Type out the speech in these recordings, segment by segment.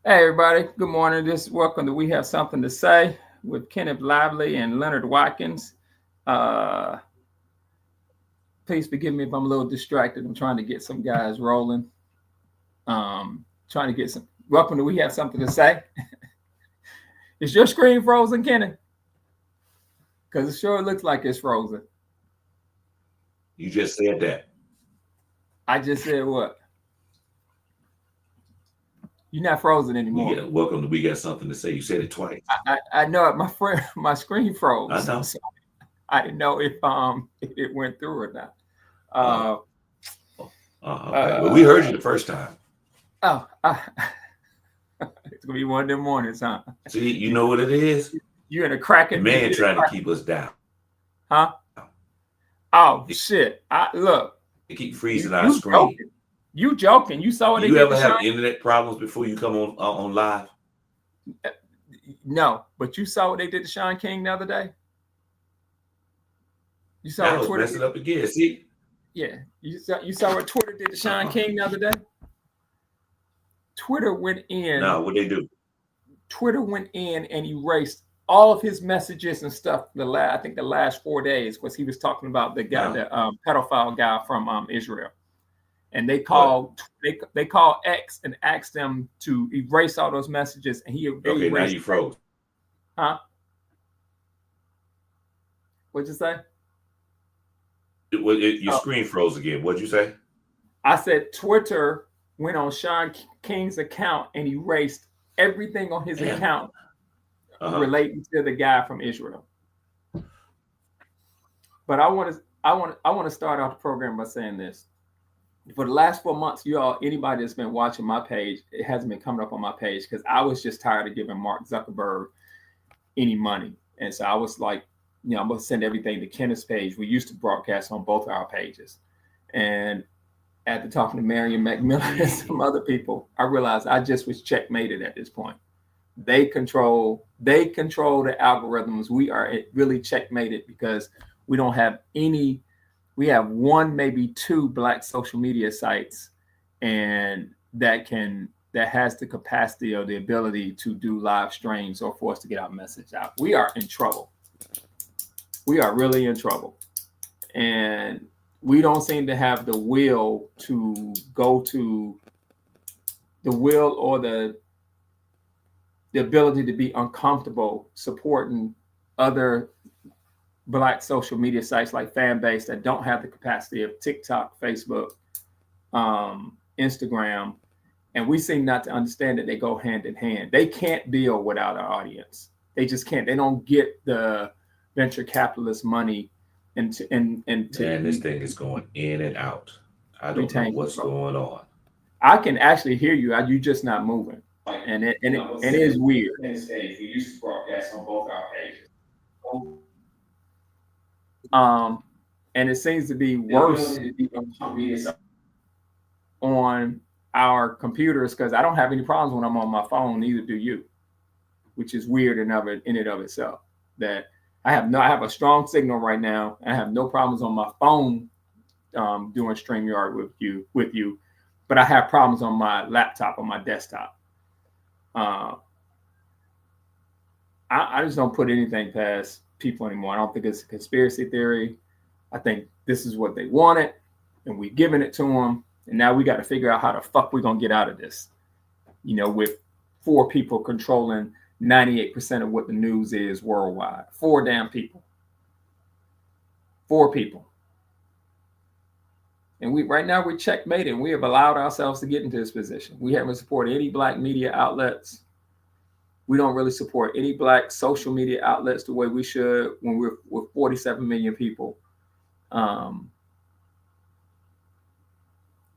Hey everybody, good morning. Welcome to We Have Something to Say with Kenneth Lively and Leonard Watkins. Uh, Please forgive me if I'm a little distracted. I'm trying to get some guys rolling. Trying to get some. Welcome to We Have Something to Say. Is your screen frozen, Kenneth? Because it sure looks like it's frozen. You just said that. I just said what? You're not frozen anymore. Welcome to We Got Something to Say. You said it twice. I know it. My screen I froze. know. So I didn't know if it went through or not. Uh, okay. Well, we heard you the first time. Oh, it's gonna be one of them mornings, huh? See, you know what it is? You in a cracking The man trying to keep us down. huh? Oh shit! Look. They keep freezing our You screen. joking? You joking? You saw what they You did ever to have Sean? internet problems before you come on live? No, but you saw what they did to Sean King the other day. You saw Now what it's Twitter messing did? up again. See? Yeah, you saw what Twitter did to Sean King the other day. Twitter went in. No, what they do? Twitter went in and erased all of his messages and stuff. I think the last 4 days was he was talking about the guy, the pedophile guy from Israel, and they called X and asked them to erase all those messages, and they Okay, now erased. you froze. Huh? What'd you say? Your screen froze again. What'd you say? I said Twitter went on Sean King's account and erased everything on his account relating to the guy from Israel. But I want to start off the program by saying this. For the last 4 months, anybody that's been watching my page, it hasn't been coming up on my page because I was just tired of giving Mark Zuckerberg any money. And so I was like, I'm going to send everything to Kenneth's page. We used to broadcast on both our pages. And after talking to Marion McMillan and some other people, I realized I just was checkmated at this point. They control the algorithms. We are really checkmated because we don't have any. We have one, maybe two Black social media sites, and that has the capacity or the ability to do live streams or for us to get our message out. We are in trouble. We are really in trouble, and we don't seem to have the will to go to the will or the ability to be uncomfortable supporting other Black social media sites like Fanbase that don't have the capacity of TikTok, Facebook, Instagram, and we seem not to understand that they go hand in hand. They can't build without our audience. They just can't. They don't get the venture capitalist money Man, this thing is going in and out. I don't know what's going on. I can actually hear you. You're just not moving, and it is weird. We used to broadcast on both our pages. And it seems to be worse on our computers because I don't have any problems when I'm on my phone. Neither do you, which is weird in and of itself. That I have a strong signal right now. I have no problems on my phone doing StreamYard with you, but I have problems on my laptop, on my desktop. I just don't put anything past people anymore. I don't think it's a conspiracy theory. I think this is what they wanted, and we've given it to them, and now we got to figure out how the fuck we're gonna get out of this. With 4 people controlling 98% of what the news is worldwide. 4 damn people. 4 people. And right now we're checkmated, and we have allowed ourselves to get into this position. We haven't supported any Black media outlets. We don't really support any Black social media outlets the way we should when we're with 47 million people.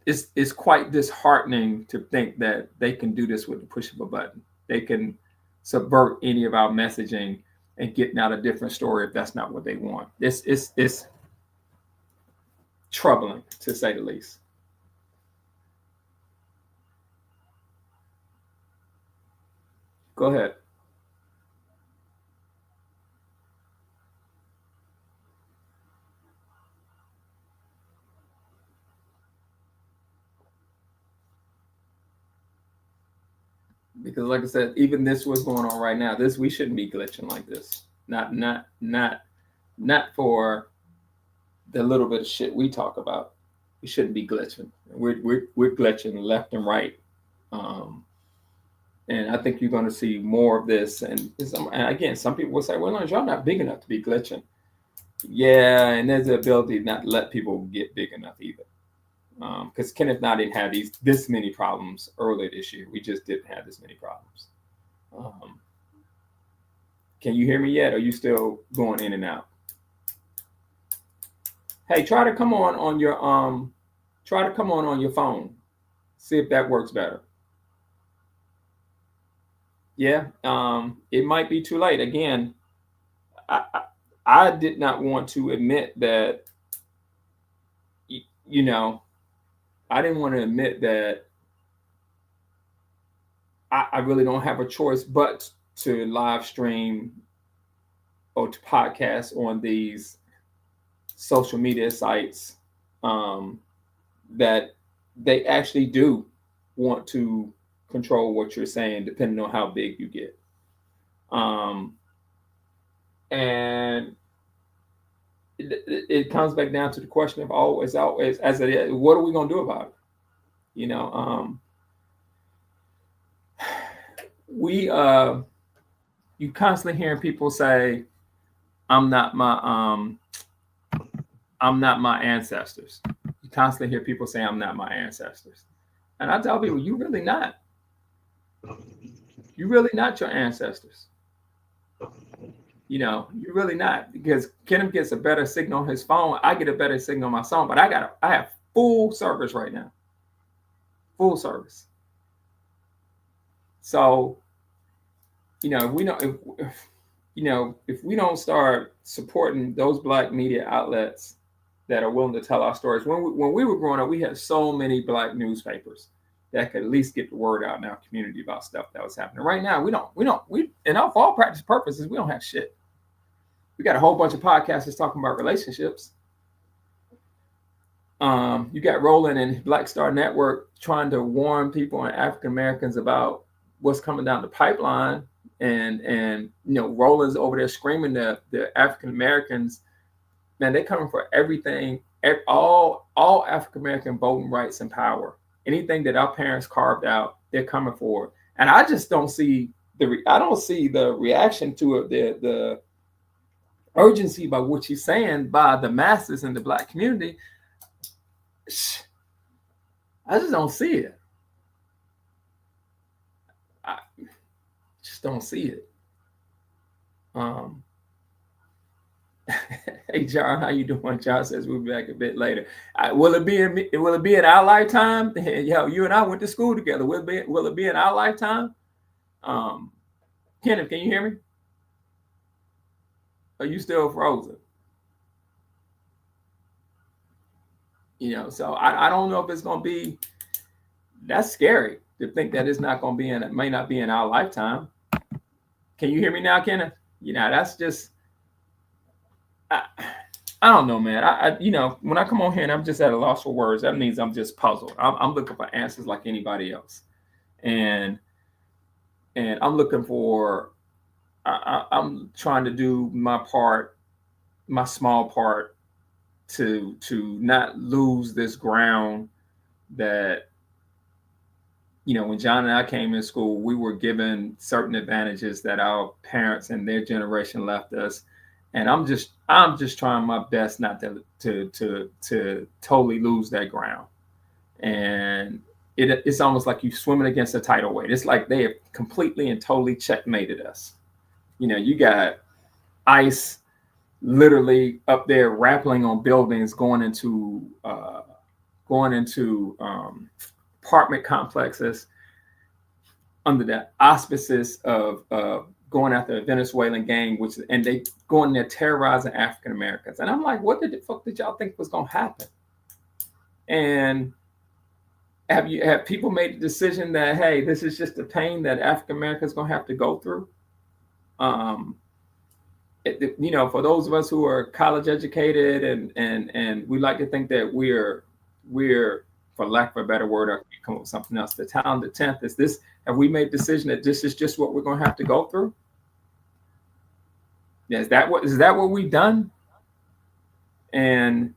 It's quite disheartening to think that they can do this with the push of a button. They can subvert any of our messaging and getting out a different story if that's not what they want. It's troubling, to say the least. Go ahead. Because like I said, even this what's going on right now, we shouldn't be glitching like this. Not for the little bit of shit we talk about. We shouldn't be glitching. We're glitching left and right. And I think you're going to see more of this. And again, some people will say, well, no, y'all not big enough to be glitching. Yeah, and there's the ability not to let people get big enough either. Because Kenneth and I didn't have this many problems earlier this year. We just didn't have this many problems. Can you hear me yet? Or are you still going in and out? Hey, try to come on your phone. See if that works better. Yeah, it might be too late. Again, I did not want to admit that, you know, I didn't want to admit that I really don't have a choice but to live stream or to podcast on these social media sites that they actually do want to control what you're saying, depending on how big you get. And it comes back down to the question of always, as it is, what are we going to do about it? You know, you constantly hearing people say, I'm not my ancestors. You constantly hear people say, I'm not my ancestors. And I tell people, you're really not. You're really not your ancestors. You know, you're really not, because Kenneth gets a better signal on his phone. I get a better signal on my phone, but I have full service right now. Full service. So, you know, if we don't start supporting those Black media outlets that are willing to tell our stories. When we were growing up, we had so many Black newspapers that could at least get the word out in our community about stuff that was happening. Right now, we for all practice purposes, we don't have shit. We got a whole bunch of podcasters talking about relationships. You got Roland and Black Star Network trying to warn people and African Americans about what's coming down the pipeline, and you know, Roland's over there screaming the African Americans, man, they're coming for everything, all African American voting rights and power. Anything that our parents carved out, they're coming for. And I just don't see the reaction to it, the urgency by what he's saying by the masses in the Black community. I just don't see it. I just don't see it. Hey John, how you doing? John says we'll be back a bit later. Will it be in our lifetime? Yo, you and I went to school together. Will it be in our lifetime? Kenneth, can you hear me? Are you still frozen? You know, so I don't know if it's gonna be. That's scary to think that it's not gonna be it may not be in our lifetime. Can you hear me now, Kenneth? You know, that's just. I don't know, man. You know, when I come on here and I'm just at a loss for words, that means I'm just puzzled. I'm looking for answers like anybody else, and I'm looking for. I'm trying to do my part, my small part, to not lose this ground that. You know, when John and I came in school, we were given certain advantages that our parents and their generation left us. And I'm just trying my best not to totally lose that ground. And it's almost like you swimming against a tidal wave. It's like they have completely and totally checkmated us. You know, you got ICE literally up there rappelling on buildings, going into apartment complexes under the auspices of going after a Venezuelan gang, and they going there terrorizing African Americans. And I'm like, what the fuck did y'all think was gonna happen? And have people made the decision that, hey, this is just the pain that African Americans gonna have to go through? You know, for those of us who are college educated and we like to think that we're for lack of a better word, I can come up with something else. The talented 10th is this. Have we made a decision that this is just what we're going to have to go through? Yeah, is that what we've done? And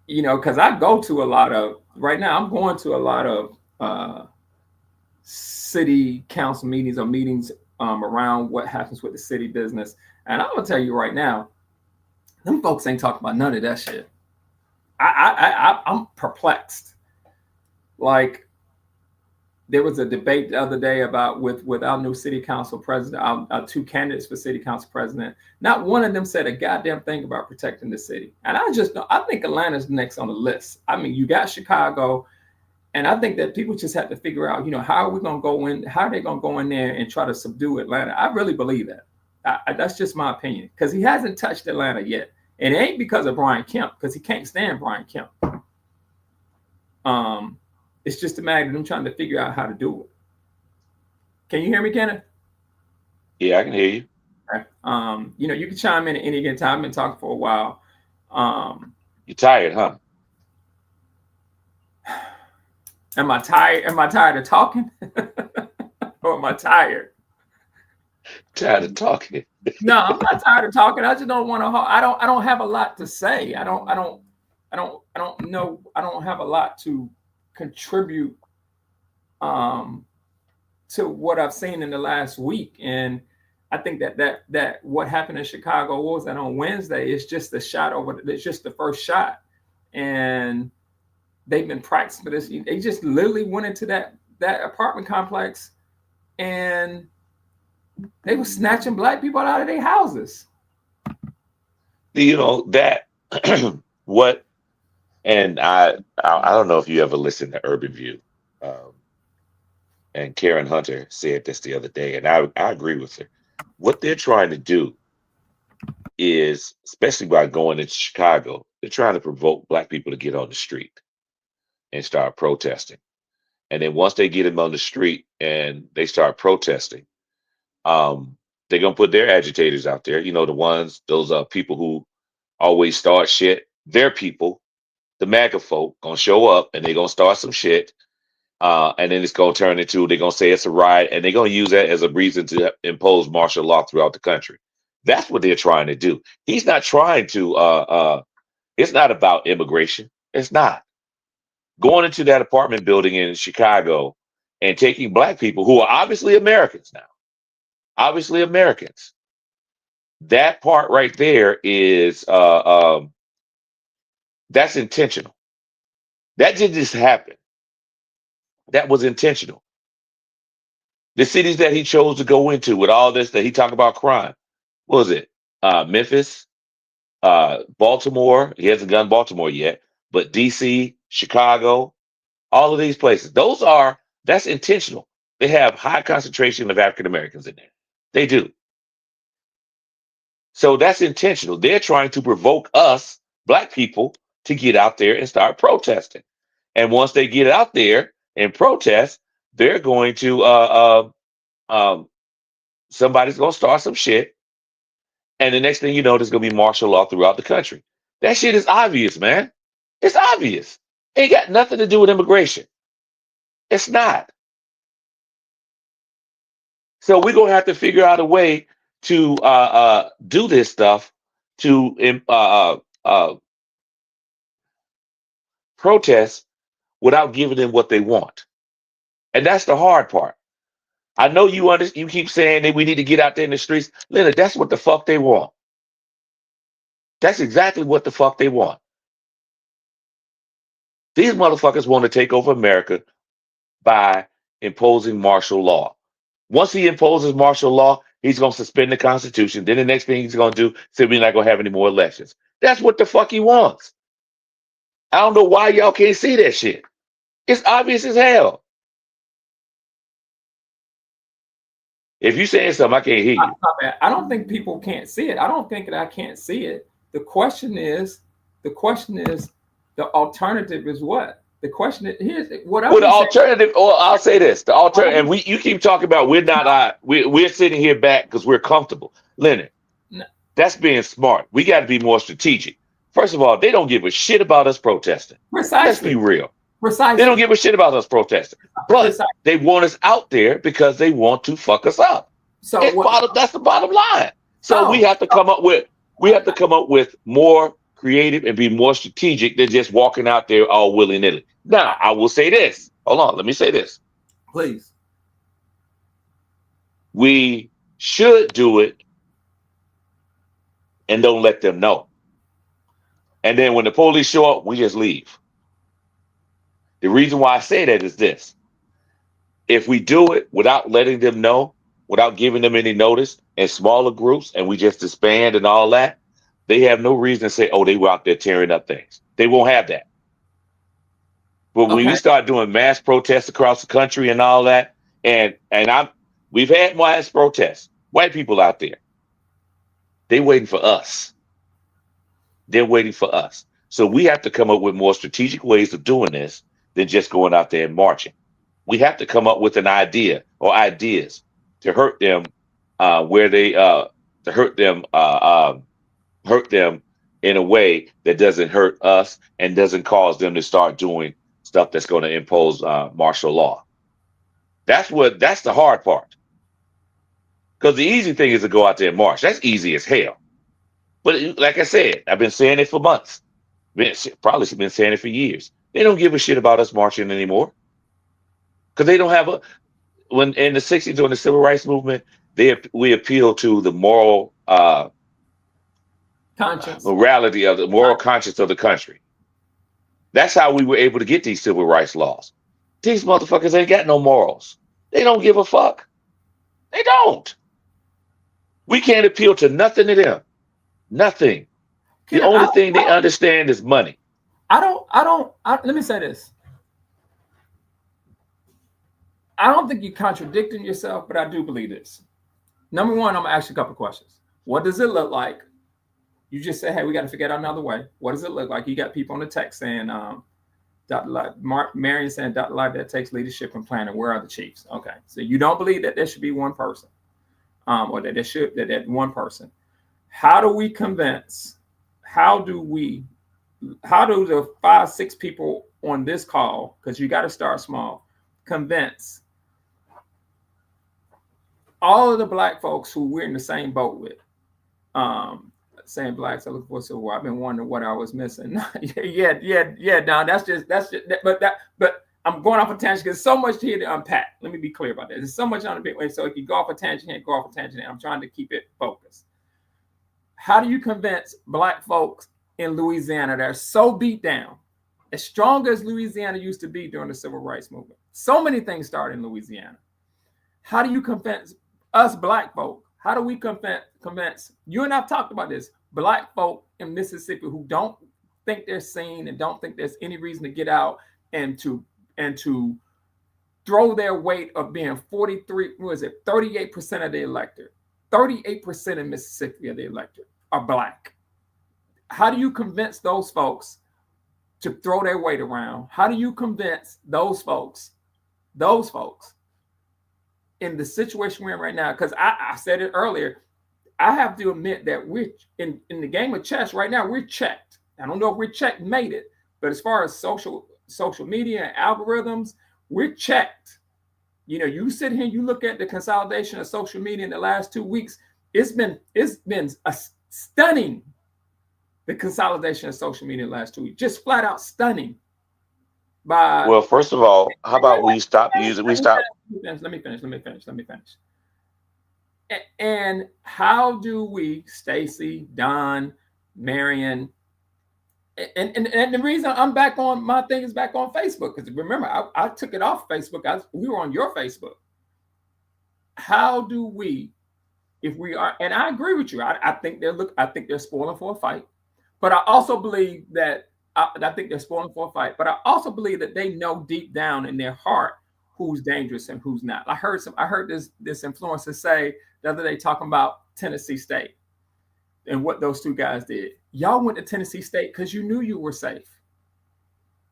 because I go to a lot of right now, I'm going to a lot of city council meetings or meetings around what happens with the city business. And I'm gonna tell you right now, them folks ain't talking about none of that shit. I'm perplexed. Like, there was a debate the other day about with our new city council president, our two candidates for city council president. Not one of them said a goddamn thing about protecting the city. And I think Atlanta's next on the list. I mean, you got Chicago, and I think that people just have to figure out, how are we going to go in? How are they going to go in there and try to subdue Atlanta? I really believe that. That's just my opinion, because he hasn't touched Atlanta yet. And it ain't because of Brian Kemp, because he can't stand Brian Kemp. It's just a matter of them trying to figure out how to do it. Can you hear me, Kenneth? Yeah, I can hear you. Okay. You can chime in at any given time. I've been talking for a while. You're tired, huh? Am I tired? Am I tired of talking? Or am I tired? Tired of talking. No, I'm not tired of talking. I just don't want to. I don't have a lot to say. I don't know. I don't have a lot to contribute to what I've seen in the last week. And I think that what happened in Chicago, what was that, on Wednesday, is just the shot over. It's just the first shot, and they've been practicing for this. They just literally went into that apartment complex, and they were snatching black people out of their houses. That what, and I don't know if you ever listened to Urban View, and Karen Hunter said this the other day, and I agree with her. What they're trying to do is, especially by going into Chicago, they're trying to provoke black people to get on the street and start protesting. And then once they get them on the street and they start protesting, they're gonna put their agitators out there. Those people who always start shit. Their people, the MAGA folk, gonna show up and they're gonna start some shit. And then it's gonna turn into, they're gonna say it's a riot, and they're gonna use that as a reason to impose martial law throughout the country. That's what they're trying to do. He's not trying to. It's not about immigration. It's not. Going into that apartment building in Chicago and taking black people who are obviously Americans now. Obviously Americans. That part right there is that's intentional. That didn't just happen. That was intentional. The cities that he chose to go into with all this that he talked about crime. What was it? Memphis, Baltimore. He hasn't gone Baltimore yet, but DC, Chicago, all of these places. That's intentional. They have high concentration of African Americans in there. They do. So that's intentional. They're trying to provoke us, black people, to get out there and start protesting. And once they get out there and protest, they're going to somebody's going to start some shit. And the next thing you know, there's going to be martial law throughout the country. That shit is obvious, man. It's obvious. Ain't got nothing to do with immigration. It's not. So we're going to have to figure out a way to do this stuff, to protest without giving them what they want. And that's the hard part. I know you keep saying that we need to get out there in the streets. Leonard, that's what the fuck they want. That's exactly what the fuck they want. These motherfuckers want to take over America by imposing martial law. Once he imposes martial law, he's going to suspend the Constitution. Then the next thing he's going to do, say we're not going to have any more elections. That's what the fuck he wants. I don't know why y'all can't see that shit. It's obvious as hell. If you're saying something, I can't hear you. I don't think people can't see it. I don't think that I can't see it. The question is, the alternative is what? The question is, here's what I'm the alternative. Well, I'll say this: the alternative. And you keep talking about we're not. We're sitting here back because we're comfortable. Leonard, no. That's being smart. We got to be more strategic. First of all, they don't give a shit about us protesting. Precisely. Let's be real. Precisely. They don't give a shit about us protesting, but they want us out there because they want to fuck us up. So That's the bottom line. So we have to come up with more creative and be more strategic than just walking out there all willy-nilly. Now, I will say this. Hold on, let me say this. Please. We should do it and don't let them know. And then when the police show up, we just leave. The reason why I say that is this. If we do it without letting them know, without giving them any notice, in smaller groups, and we just disband and all that, they have no reason to say, oh, they were out there tearing up things. They won't have that. But when we start doing mass protests across the country and all that, we've had mass protests, white people out there, they waiting for us. They're waiting for us. So we have to come up with more strategic ways of doing this than just going out there and marching. We have to come up with an idea or ideas to hurt them hurt them in a way that doesn't hurt us and doesn't cause them to start doing stuff that's going to impose martial law. That's the hard part. Because the easy thing is to go out there and march. That's easy as hell. But like I said, I've been saying it for months. Probably been saying it for years. They don't give a shit about us marching anymore. Because they don't have when in the 60s during the civil rights movement, we appeal to the moral morality of the moral conscience of the country. That's how we were able to get these civil rights laws. These motherfuckers ain't got no morals. They don't give a fuck. They don't. We can't appeal to nothing to them. Nothing. The only thing they understand is money. Let me say this. I don't think you're contradicting yourself, but I do believe this. Number one, I'm going to ask you a couple of questions. What does it look like? You just said, hey, we got to figure out another way. What does it look like? You got people on the text saying, Marion saying, Dr. Life, that takes leadership and planning. Where are the chiefs? Okay. So you don't believe that there should be one person, or that that one person. How do we convince, how do the 5-6 people on this call, because you got to start small, convince all of the black folks who we're in the same boat with, saying blacks are looking for civil war. I've been wondering what I was missing. yeah. Don, but I'm going off a tangent because so much here to unpack. Let me be clear about that. There's so much on the big way. So if you go off a tangent, can't go off a tangent. I'm trying to keep it focused. How do you convince black folks in Louisiana that are so beat down, as strong as Louisiana used to be during the civil rights movement? So many things started in Louisiana. How do you convince us black folk? How do we convince you and I've talked about this, black folk in Mississippi who don't think they're seen and don't think there's any reason to get out and to throw their weight of being 38% of the electorate. 38% in Mississippi of the electorate are black. How do you convince those folks to throw their weight around? How do you convince those folks in the situation we're in right now? Because I said it earlier, I have to admit that we're in the game of chess right now, we're checked. I don't know if we're checkmated, but as far as social media and algorithms, we're checked. You know, you sit here and you look at the consolidation of social media in the last 2 weeks, it's been a stunning, the consolidation of social media in the last 2 weeks, just flat out stunning. Well, first of all, how about we stop using, Let me finish. And how do we, Stacy, Don, Marion, and the reason I'm back on, my thing is back on Facebook, because remember, I took it off Facebook. We were on your Facebook. How do we, if we are, and I agree with you, I think they're spoiling for a fight, but I also believe that, I think they're spoiling for a fight, but I also believe that they know deep down in their heart who's dangerous and who's not. I heard this influencer say the other day talking about Tennessee State and what those two guys did. Y'all went to Tennessee State because you knew you were safe.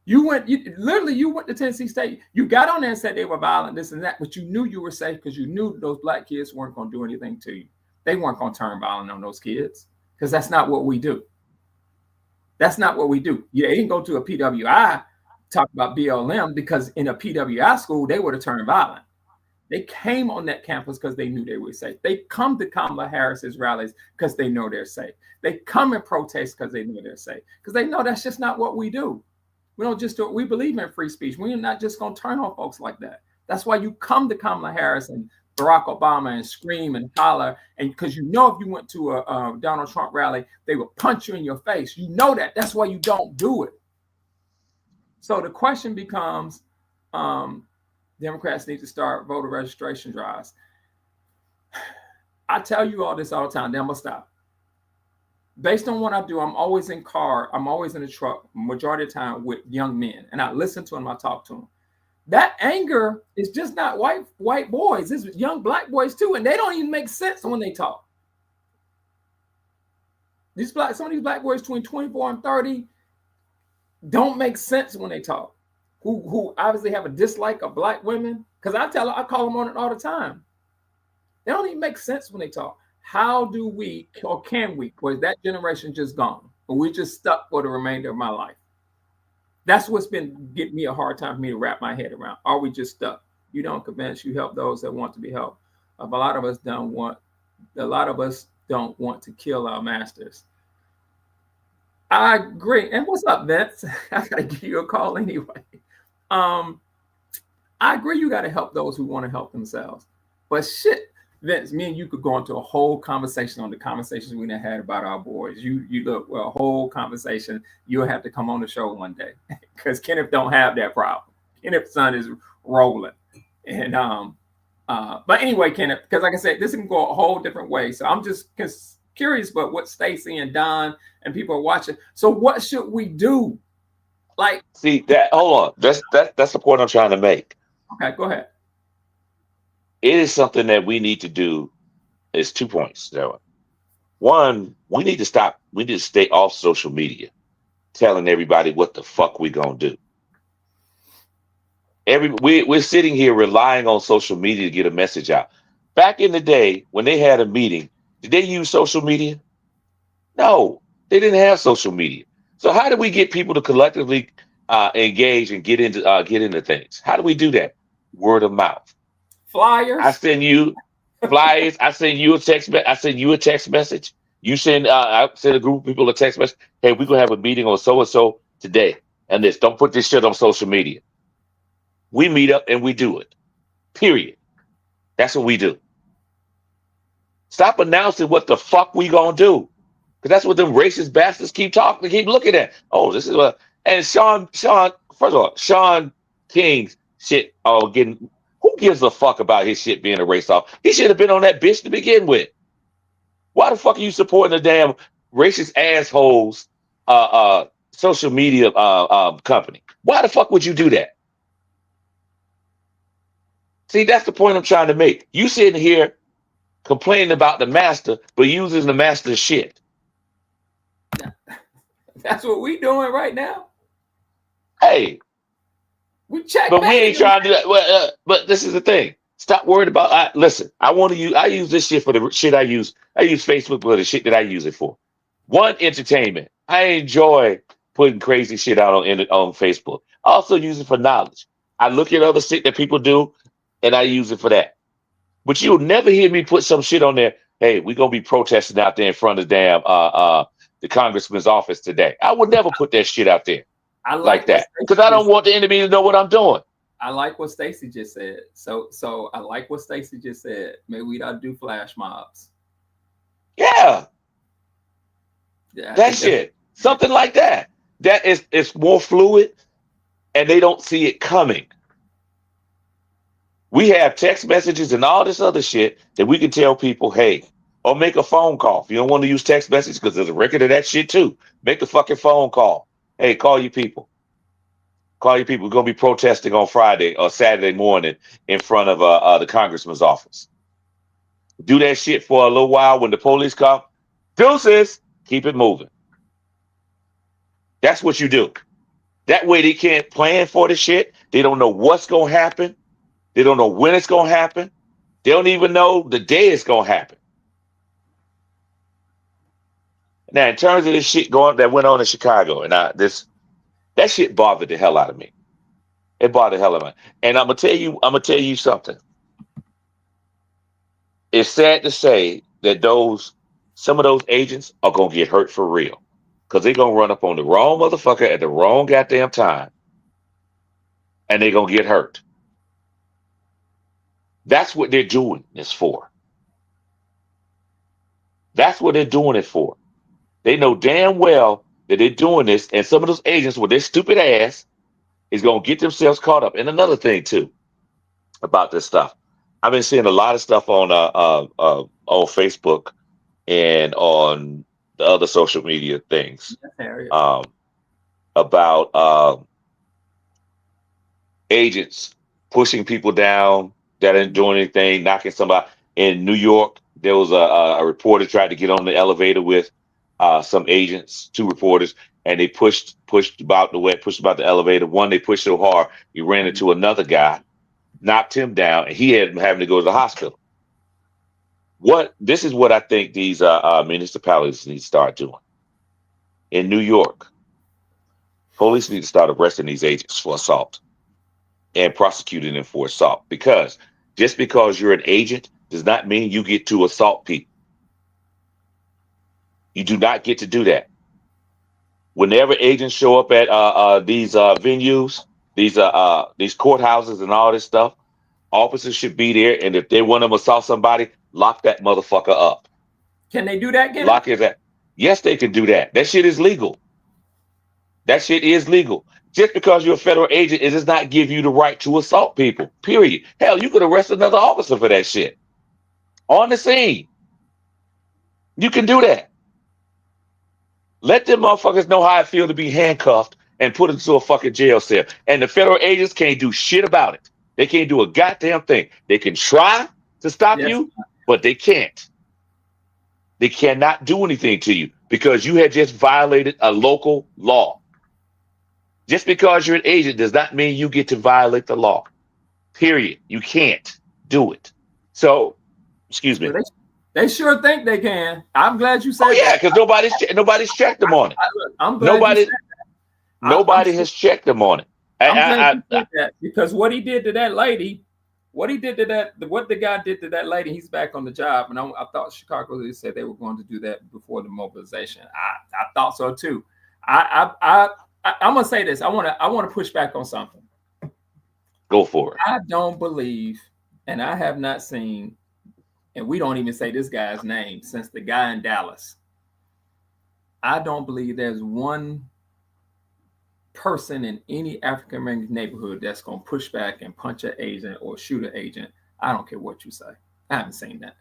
You went to Tennessee State. You got on there and said they were violent, this and that, but you knew you were safe because you knew those black kids weren't going to do anything to you. They weren't going to turn violent on those kids, because that's not what we do. That's not what we do. Yeah, they didn't go to a PWI talk about BLM, because in a PWI school, they would have turned violent. They came on that campus because they knew they were safe. They come to Kamala Harris's rallies because they know they're safe. They come and protest because they know they're safe. Because they know that's just not what we do. We don't just do it. We believe in free speech. We're not just going to turn on folks like that. That's why you come to Kamala Harris and Barack Obama and scream and holler. And because you know if you went to a Donald Trump rally, they would punch you in your face. You know that. That's why you don't do it. So the question becomes, Democrats need to start voter registration drives. I tell you all this all the time. Then I'm gonna stop. Based on what I do, I'm always in car. I'm always in the truck, majority of the time with young men, and I listen to them. I talk to them. That anger is just not white boys. It's young black boys too, and they don't even make sense when they talk. Some of these black boys between 24 and 30 don't make sense when they talk. Who obviously have a dislike of black women, because I call them on it all the time. They don't even make sense when they talk. How do we, or can we, or is that generation just gone? Or we just stuck for the remainder of my life? That's what's been getting me a hard time for me to wrap my head around. Are we just stuck? You don't convince, you help those that want to be helped. A lot of us don't want to kill our masters. I agree. And what's up, Vince? I gotta give you a call anyway. I agree, you got to help those who want to help themselves. But shit, Vince, me and you could go into a whole conversation on the conversations we had about our boys. You look, well, a whole conversation. You'll have to come on the show one day because Kenneth don't have that problem. Kenneth's son is rolling. And but anyway, Kenneth, because like I said, this can go a whole different way. So I'm just curious about what Stacy and Don and people are watching. So what should we do? Like, see that? Hold on. That's the point I'm trying to make. Okay, go ahead. It is something that we need to do. It's 2 points. One, we need to stop. We need to stay off social media, telling everybody what the fuck we gonna do. We're sitting here relying on social media to get a message out. Back in the day, when they had a meeting, did they use social media? No, they didn't have social media. So how do we get people to collectively engage and get into things? How do we do that? Word of mouth. Flyers. I send you flyers. I send you a text. I send you a text message. You send. I send a group of people a text message. Hey, we're gonna have a meeting on so and so today, and this. Don't put this shit on social media. We meet up and we do it. Period. That's what we do. Stop announcing what the fuck we gonna do. Because that's what them racist bastards keep talking, they keep looking at. Oh, this is what. And Sean, first of all, Sean King's shit. Oh, getting. Who gives a fuck about his shit being erased off? He should have been on that bitch to begin with. Why the fuck are you supporting the damn racist assholes social media company? Why the fuck would you do that? See, that's the point I'm trying to make. You sitting here complaining about the master, but using the master's shit. That's what we doing right now. Hey, we check, but we ain't trying to do that. But this is the thing. Stop worried about. Listen, I use this shit for the shit I use. I use Facebook for the shit that I use it for. One, entertainment. I enjoy putting crazy shit out on Facebook. I also use it for knowledge. I look at other shit that people do, and I use it for that. But you'll never hear me put some shit on there. Hey, we're gonna be protesting out there in front of damn the congressman's office today. I would never put that shit out there like that because I don't want the enemy to know what I'm doing. I like what Stacy just said. So I like what Stacy just said. Maybe we ought to do flash mobs. Yeah, that shit, something like that. That is, it's more fluid, and they don't see it coming. We have text messages and all this other shit that we can tell people, hey, or make a phone call. If you don't want to use text messages, because there's a record of that shit too, make a fucking phone call. Hey, call your people. Call your people. We're going to be protesting on Friday or Saturday morning in front of the congressman's office. Do that shit for a little while. When the police come, deuces, keep it moving. That's what you do. That way they can't plan for the shit. They don't know what's going to happen. They don't know when it's going to happen. They don't even know the day it's going to happen. Now, in terms of this shit that went on in Chicago, and that shit bothered the hell out of me. It bothered the hell out of me. And I'm gonna tell you something. It's sad to say that some of those agents are gonna get hurt for real. Because they're gonna run up on the wrong motherfucker at the wrong goddamn time and they're gonna get hurt. That's what they're doing this for. That's what they're doing it for. They know damn well that they're doing this, and some of those agents with their stupid ass is gonna get themselves caught up. And another thing too about this stuff, I've been seeing a lot of stuff on Facebook and on the other social media things um, about agents pushing people down that didn't do anything, knocking somebody. In New York, there was a reporter tried to get on the elevator with some agents, two reporters, and they pushed about the elevator. One, they pushed so hard, he ran into another guy, knocked him down, and he had having to go to the hospital. This is what I think these municipalities need to start doing. In New York, police need to start arresting these agents for assault and prosecuting them for assault. Because just because you're an agent does not mean you get to assault people. You do not get to do that. Whenever agents show up at these venues, these courthouses and all this stuff, officers should be there. And if they want to assault somebody, lock that motherfucker up. Can they do that, Kenneth? Lock his ass. Yes, they can do that. That shit is legal. That shit is legal. Just because you're a federal agent, it does not give you the right to assault people. Period. Hell, you could arrest another officer for that shit. On the scene. You can do that. Let them motherfuckers know how it feels to be handcuffed and put into a fucking jail cell. And the federal agents can't do shit about it. They can't do a goddamn thing. They can try to stop you, but they can't. They cannot do anything to you because you had just violated a local law. Just because you're an agent does not mean you get to violate the law. Period. You can't do it. So, excuse me. They sure think they can. I'm glad you said. Oh yeah, because nobody's checked them on it. I'm glad nobody has checked them on it. I'm glad you did that because what he did to that lady, what the guy did to that lady, he's back on the job. And I thought Chicago, they said they were going to do that before the mobilization. I thought so too. I'm gonna say this. I want to push back on something. Go for it. I don't believe, and I have not seen, and we don't even say this guy's name since the guy in Dallas. I don't believe there's one person in any African American neighborhood that's gonna push back and punch an agent or shoot an agent. I don't care what you say. I haven't seen that.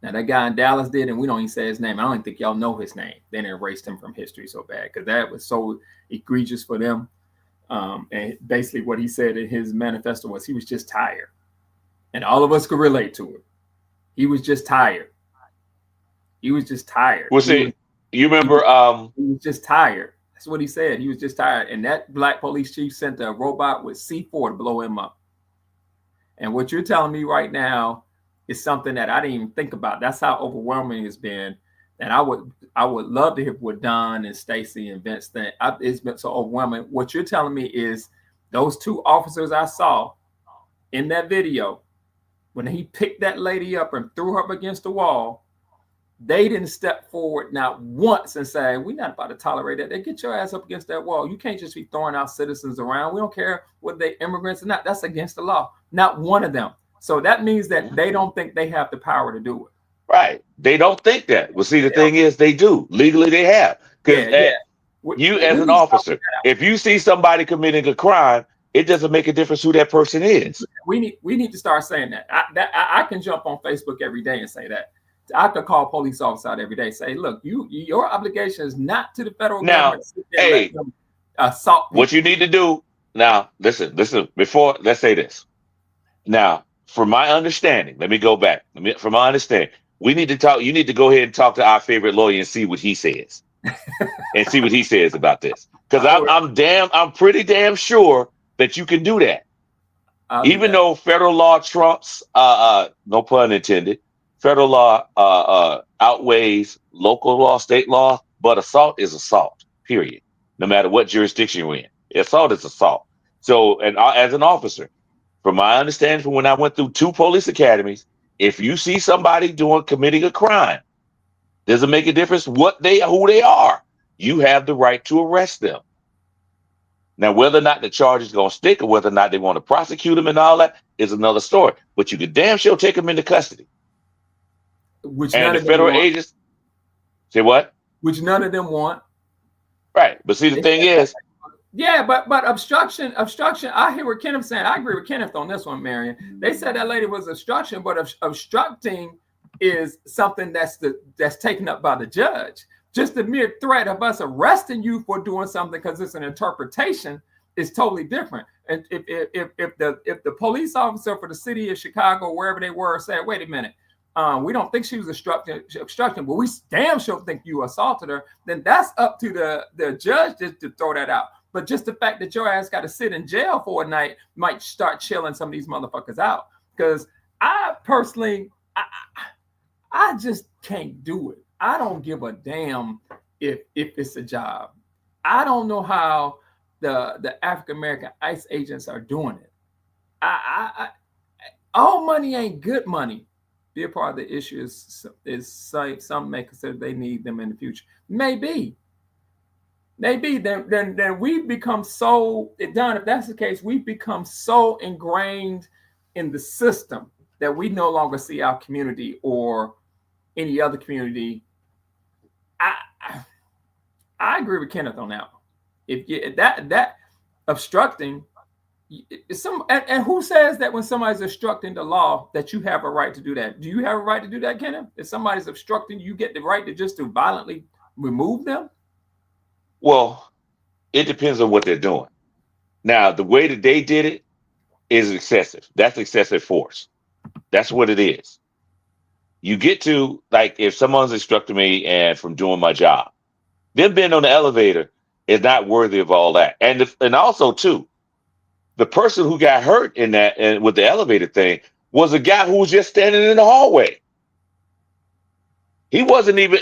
Now that guy in Dallas did, and we don't even say his name. I don't even think y'all know his name. They erased him from history so bad because that was so egregious for them. And basically what he said in his manifesto was he was just tired. And all of us could relate to it. He was just tired. He was just tired. You remember? He was just tired. That's what he said. He was just tired. And that black police chief sent a robot with C4 to blow him up. And what you're telling me right now is something that I didn't even think about. That's how overwhelming it's been. And I would love to hear what Don and Stacy and Vince think. It's been so overwhelming. What you're telling me is those two officers I saw in that video, when he picked that lady up and threw her up against the wall, they didn't step forward not once and say, we're not about to tolerate that. They get your ass up against that wall. You can't just be throwing our citizens around. We don't care whether they're immigrants or not. That's against the law. Not one of them. So that means that they don't think they have the power to do it. Right. They don't think that. Well, see, the thing is they do. Legally, they have. Because you as an officer, if you see somebody committing a crime, it doesn't make a difference who that person is. We need to start saying that. I can jump on Facebook every day and say that. I could call police officers out every day. Say, look, your obligation is not to the federal government. Hey, assault people. What you need to do now. Listen. Before, let's say this. Now, from my understanding, let me go back. From my understanding, we need to talk. You need to go ahead and talk to our favorite lawyer and see what he says, and see what he says about this. Because I'm pretty damn sure that you can do that. Even though federal law trumps, no pun intended, federal law outweighs local law, state law, but assault is assault, period. No matter what jurisdiction you're in. Assault is assault. So, and as an officer, from my understanding, from when I went through 2 police academies, if you see somebody committing a crime, doesn't make a difference who they are. You have the right to arrest them. Now, whether or not the charge is going to stick or whether or not they want to prosecute them and all that is another story. But you could damn sure take them into custody. Which And none the of them federal want. agents say what? Which none of them want. Right. But see, the thing is, yeah, but obstruction. I hear what Kenneth saying. I agree with Kenneth on this one, Marion. They said that lady was obstruction, but obstructing is something that's taken up by the judge. Just the mere threat of us arresting you for doing something because it's an interpretation is totally different. And if the police officer for the city of Chicago, wherever they were, said, "Wait a minute, we don't think she was obstructing, but we damn sure think you assaulted her," then that's up to the judge to throw that out. But just the fact that your ass got to sit in jail for a night might start chilling some of these motherfuckers out. Because I personally, I just can't do it. I don't give a damn if it's a job. I don't know how the African American ICE agents are doing it. All money ain't good money. Be a part of the issue is some may consider they need them in the future. Maybe then we've become so done. If that's the case, we've become so ingrained in the system that we no longer see our community or any other community. I agree with Kenneth on that. If that obstructing, and who says that when somebody's obstructing the law that you have a right to do that? Do you have a right to do that, Kenneth? If somebody's obstructing, you get the right to violently remove them? well, it depends on what they're doing. Now, the way that they did it is excessive. That's excessive force. That's what it is. You get to, like, if someone's obstructing me and from doing my job, them being on the elevator is not worthy of all that. And also, too, the person who got hurt in that and with the elevator thing was a guy who was just standing in the hallway. He wasn't even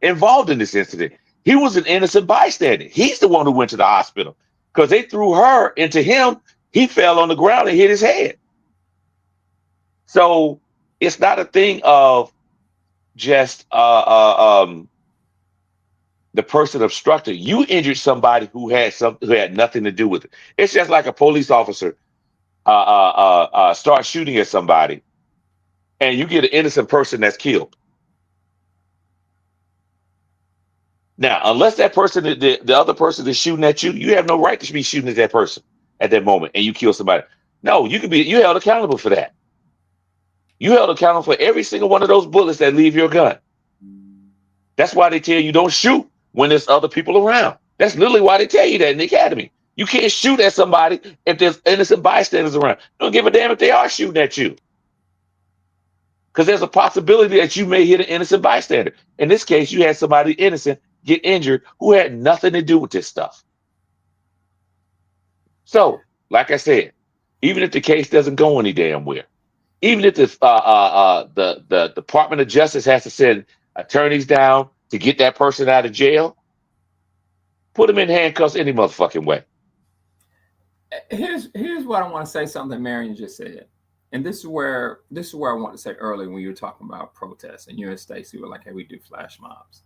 involved in this incident. He was an innocent bystander. He's the one who went to the hospital because they threw her into him. He fell on the ground and hit his head. So it's not a thing of just the person obstructed. You injured somebody who had nothing to do with it. It's just like a police officer starts shooting at somebody, and you get an innocent person that's killed. Now, unless that person, the other person is shooting at you, you have no right to be shooting at that person at that moment, and you kill somebody. No, you held accountable for that. You held accountable for every single one of those bullets that leave your gun. That's why they tell you don't shoot when there's other people around. That's literally why they tell you that in the academy. You can't shoot at somebody if there's innocent bystanders around. Don't give a damn if they are shooting at you. Because there's a possibility that you may hit an innocent bystander. In this case, you had somebody innocent get injured who had nothing to do with this stuff. So, like I said, even if the case doesn't go any damn where, even if the Department of Justice has to send attorneys down to get that person out of jail, put them in handcuffs any motherfucking way. Here's what I want to say. Something that Marion just said, and this is where I want to say earlier when you were talking about protests, and you and Stacey were like, "Hey, we do flash mobs."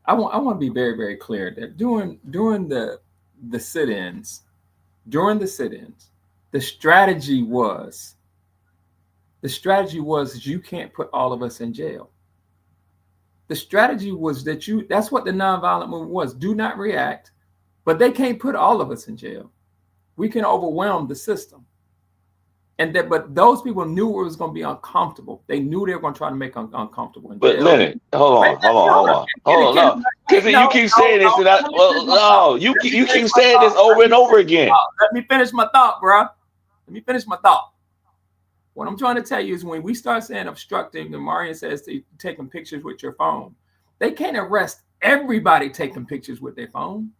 I want to be very, very clear that during the sit-ins, the strategy was you can't put all of us in jail. The strategy was that's what the nonviolent movement was. Do not react, but they can't put all of us in jail. We can overwhelm the system. But those people knew it was going to be uncomfortable. They knew they were going to try to make uncomfortable. But Leonard, hold on. No, because you keep saying this, and you keep saying this over and over again. Let me finish my thought, bro. Let me finish my thought. What I'm trying to tell you is when we start saying obstructing, and Marion says taking pictures with your phone, they can't arrest everybody taking pictures with their phone.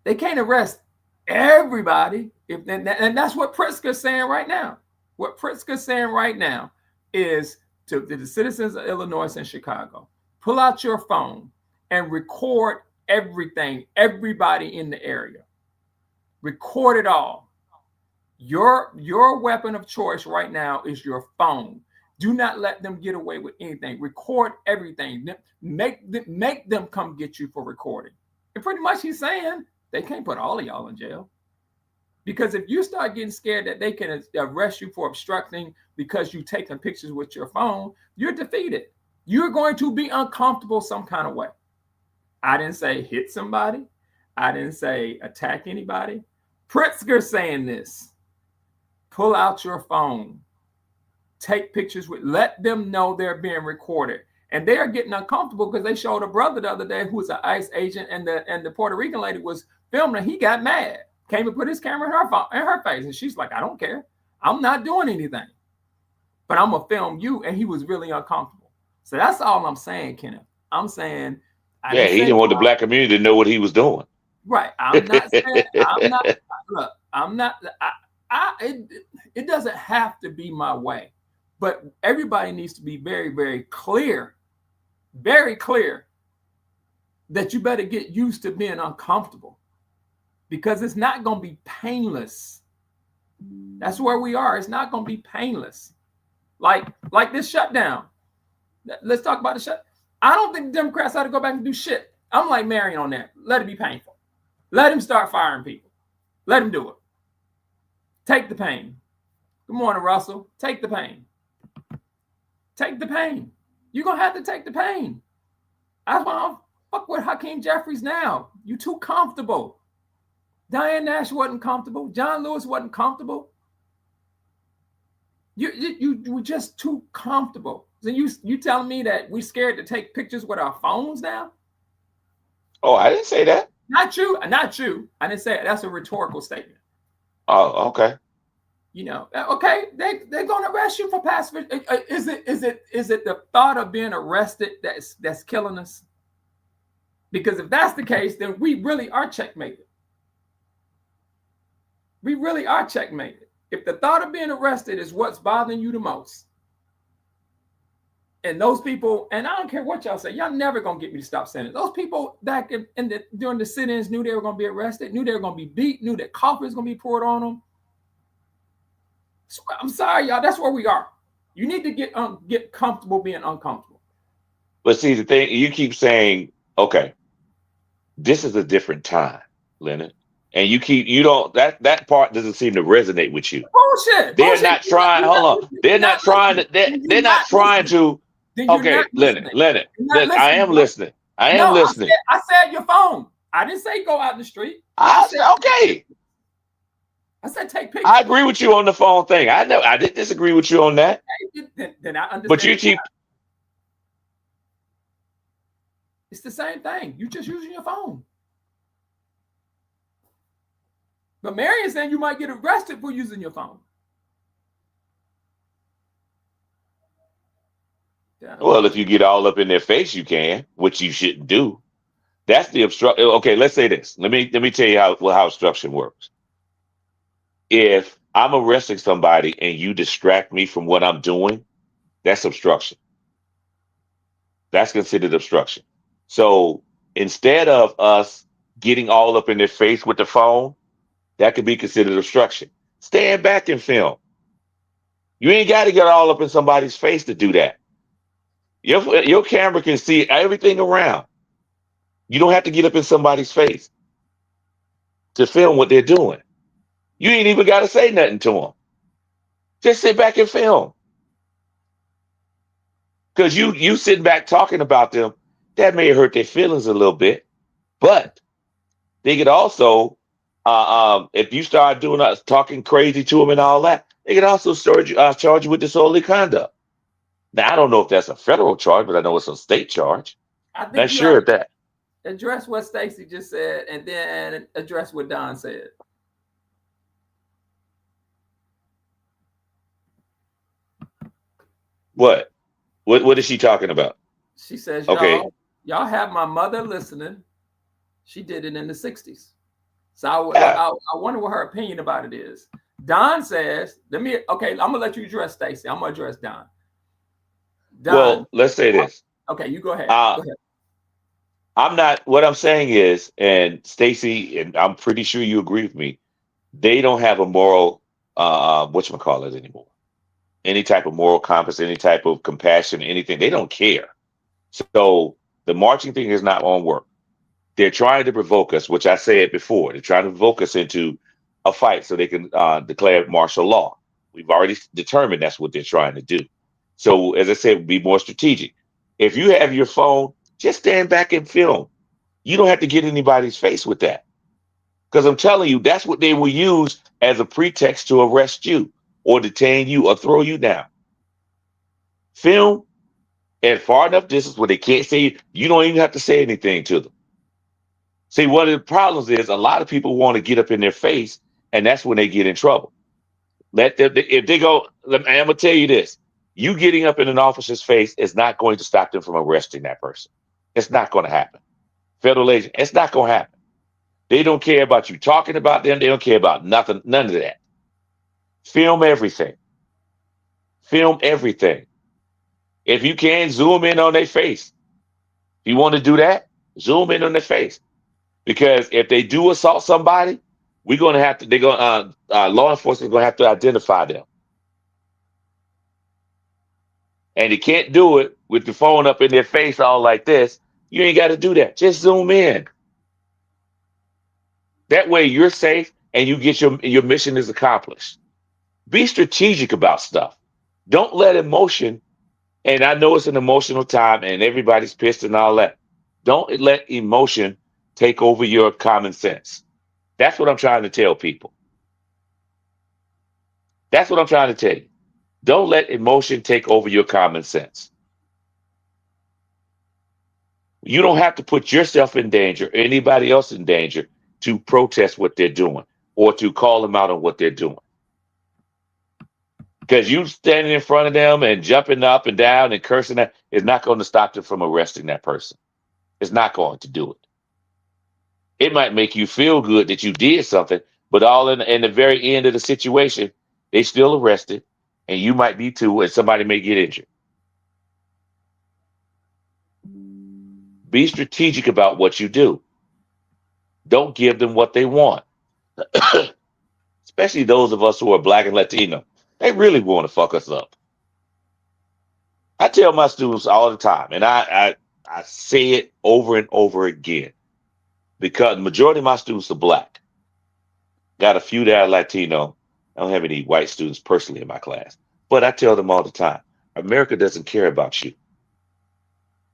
They can't arrest everybody. And that's what Pritzker's saying right now. What Pritzker's saying right now is to the citizens of Illinois and Chicago, pull out your phone and record everything, everybody in the area. Record it all. Your weapon of choice right now is your phone. Do not let them get away with anything. Record everything. Make them come get you for recording. And pretty much he's saying they can't put all of y'all in jail. Because if you start getting scared that they can arrest you for obstructing because you're taking pictures with your phone, you're defeated. You're going to be uncomfortable some kind of way. I didn't say hit somebody. I didn't say attack anybody. Pritzker saying this. Pull out your phone. Take pictures let them know they're being recorded. And they're getting uncomfortable because they showed a brother the other day who was an ICE agent, and the Puerto Rican lady was filming. He got mad. Came and put his camera in her face. And she's like, I don't care. I'm not doing anything. But I'm going to film you. And he was really uncomfortable. So that's all I'm saying, Kenneth. I'm saying. He didn't want the black community to know what he was doing. Right. I'm not saying, it doesn't have to be my way. But everybody needs to be very, very clear that you better get used to being uncomfortable. Because it's not going to be painless. That's where we are. It's not going to be painless. Like this shutdown. Let's talk about the shutdown. I don't think the Democrats ought to go back and do shit. I'm like Marion on that. Let it be painful. Let him start firing people. Let him do it. Take the pain. Good morning, Russell. Take the pain. Take the pain. You're going to have to take the pain. That's why I don't fuck with Hakeem Jeffries now. You too comfortable. Diane Nash wasn't comfortable. John Lewis wasn't comfortable. You were just too comfortable. So you telling me that we're scared to take pictures with our phones now? Oh, I didn't say that. Not you. I didn't say it. That's a rhetorical statement. Oh, okay. Okay, they're gonna arrest you for passive. Is it the thought of being arrested that's killing us? Because if that's the case, then we really are checkmated. We really are checkmated. If the thought of being arrested is what's bothering you the most, and those people, and I don't care what y'all say, y'all never gonna get me to stop saying it. Those people back during the sit-ins knew they were gonna be arrested, knew they were gonna be beat, knew that coffee was gonna be poured on them. So, I'm sorry, y'all. That's where we are. You need to get comfortable being uncomfortable. But see, the thing, you keep saying, okay, this is a different time, Leonard. And that part doesn't seem to resonate with you. Bullshit. They're not trying, hold on. They're not trying to, okay, Leonard, I am listening. I am listening. I said your phone. I didn't say go out in the street. I said, okay. I said take pictures. I agree with you on the phone thing. I know I didn't disagree with you on that. Then I understand. But you keep. It's the same thing. You're just using your phone. But Marion's saying you might get arrested for using your phone. Well, if you get all up in their face, you can, which you shouldn't do. That's the obstruction. Okay, let's say this. Let me tell you how obstruction works. If I'm arresting somebody and you distract me from what I'm doing, that's obstruction. That's considered obstruction. So instead of us getting all up in their face with the phone, that could be considered obstruction. Stand back and film. You ain't got to get all up in somebody's face to do that. Your camera can see everything around. You don't have to get up in somebody's face to film what they're doing. You ain't even got to say nothing to them. Just sit back and film. Because you sitting back talking about them, that may hurt their feelings a little bit. But they could also, if you start talking crazy to them and all that, they could also charge you with disorderly conduct. Now, I don't know if that's a federal charge, but I know it's a state charge. Not sure of that. Address what Stacey just said, and then address what Don said. What? What is she talking about? She says, okay, y'all have my mother listening. She did it in the 60s. So I wonder what her opinion about it is. Don says, I'm gonna let you address Stacey. I'm gonna address Don. Well, let's say this. Okay, you go ahead. Go ahead. I'm not. What I'm saying is, and Stacy, and I'm pretty sure you agree with me. They don't have a moral, whatchamacallit anymore. Any type of moral compass, any type of compassion, anything. They don't care. So the marching thing is not on work. They're trying to provoke us, which I said before. They're trying to provoke us into a fight so they can declare martial law. We've already determined that's what they're trying to do. So, as I said, be more strategic. If you have your phone, just stand back and film. You don't have to get anybody's face with that. Because I'm telling you, that's what they will use as a pretext to arrest you or detain you or throw you down. Film at far enough distance where they can't say you don't even have to say anything to them. See, one of the problems is a lot of people want to get up in their face, and that's when they get in trouble. Let them, if they go, I'm gonna tell you this: you getting up in an officer's face is not going to stop them from arresting that person. It's not going to happen. Federal agent, it's not going to happen. They don't care about you talking about them. They don't care about nothing, none of that. Film everything. Film everything. If you can, zoom in on their face. If you want to do that, zoom in on their face. Because if they do assault somebody, we're going to have to, they're going law enforcement is going to have to identify them. And you can't do it with the phone up in their face all like this. You ain't got to do that. Just zoom in. That way you're safe and you get your mission is accomplished. Be strategic about stuff. Don't let emotion, and I know it's an emotional time and everybody's pissed and all that. Don't let emotion take over your common sense. That's what I'm trying to tell people. That's what I'm trying to tell you. Don't let emotion take over your common sense. You don't have to put yourself in danger or anybody else in danger to protest what they're doing or to call them out on what they're doing. Because you standing in front of them and jumping up and down and cursing that is not going to stop them from arresting that person. It's not going to do it. It might make you feel good that you did something, but all in the very end of the situation, they still arrested, and you might be too, and somebody may get injured. Be strategic about what you do. Don't give them what they want. Especially those of us who are Black and Latino. They really want to fuck us up. I tell my students all the time, and I say it over and over again, because the majority of my students are Black. Got a few that are Latino. I don't have any white students personally in my class. But I tell them all the time, America doesn't care about you.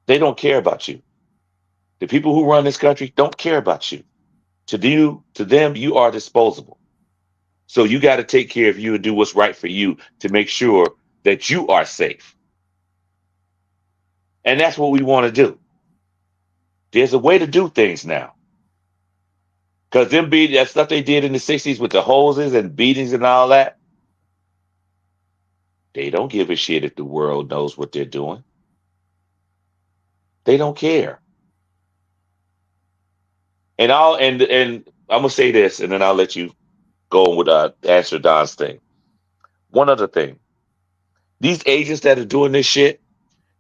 They don't care about you. The people who run this country don't care about you. To them, you are disposable. So you got to take care of you and do what's right for you to make sure that you are safe. And that's what we want to do. There's a way to do things now. Because that stuff they did in the 60s with the hoses and beatings and all that, they don't give a shit if the world knows what they're doing. They don't care. And I'm gonna say this, and then I'll let you go with answer Don's thing. One other thing. These agents that are doing this shit,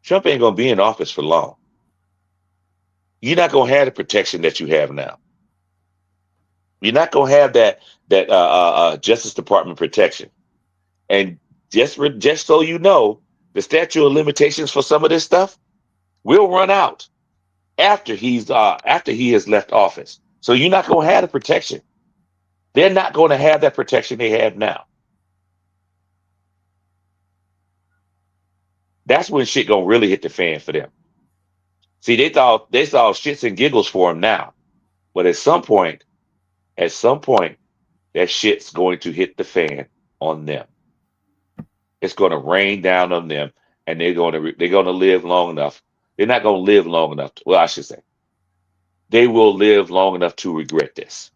Trump ain't gonna be in office for long. You're not gonna have the protection that you have now. You're not gonna have that Justice Department protection. And just so you know, the statute of limitations for some of this stuff will run out after he has left office. So you're not gonna have the protection. They're not gonna have that protection they have now. That's when shit gonna really hit the fan for them. See, they saw shits and giggles for him now, but at some point, that shit's going to hit the fan on them. It's going to rain down on them, and they're going to live long enough. They're not going to live long enough. Well, I should say, they will live long enough to regret this.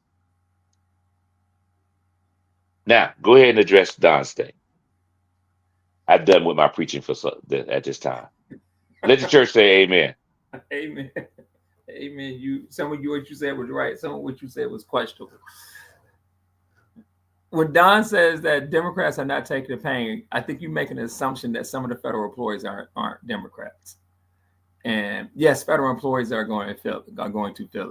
Now, go ahead and address Don's thing. I'm done with my preaching at this time. Let the church say amen. Amen. Amen. Some of what you said was right. Some of what you said was questionable. When Don says that Democrats are not taking the pain, I think you make an assumption that some of the federal employees aren't Democrats. And yes, federal employees are going to feel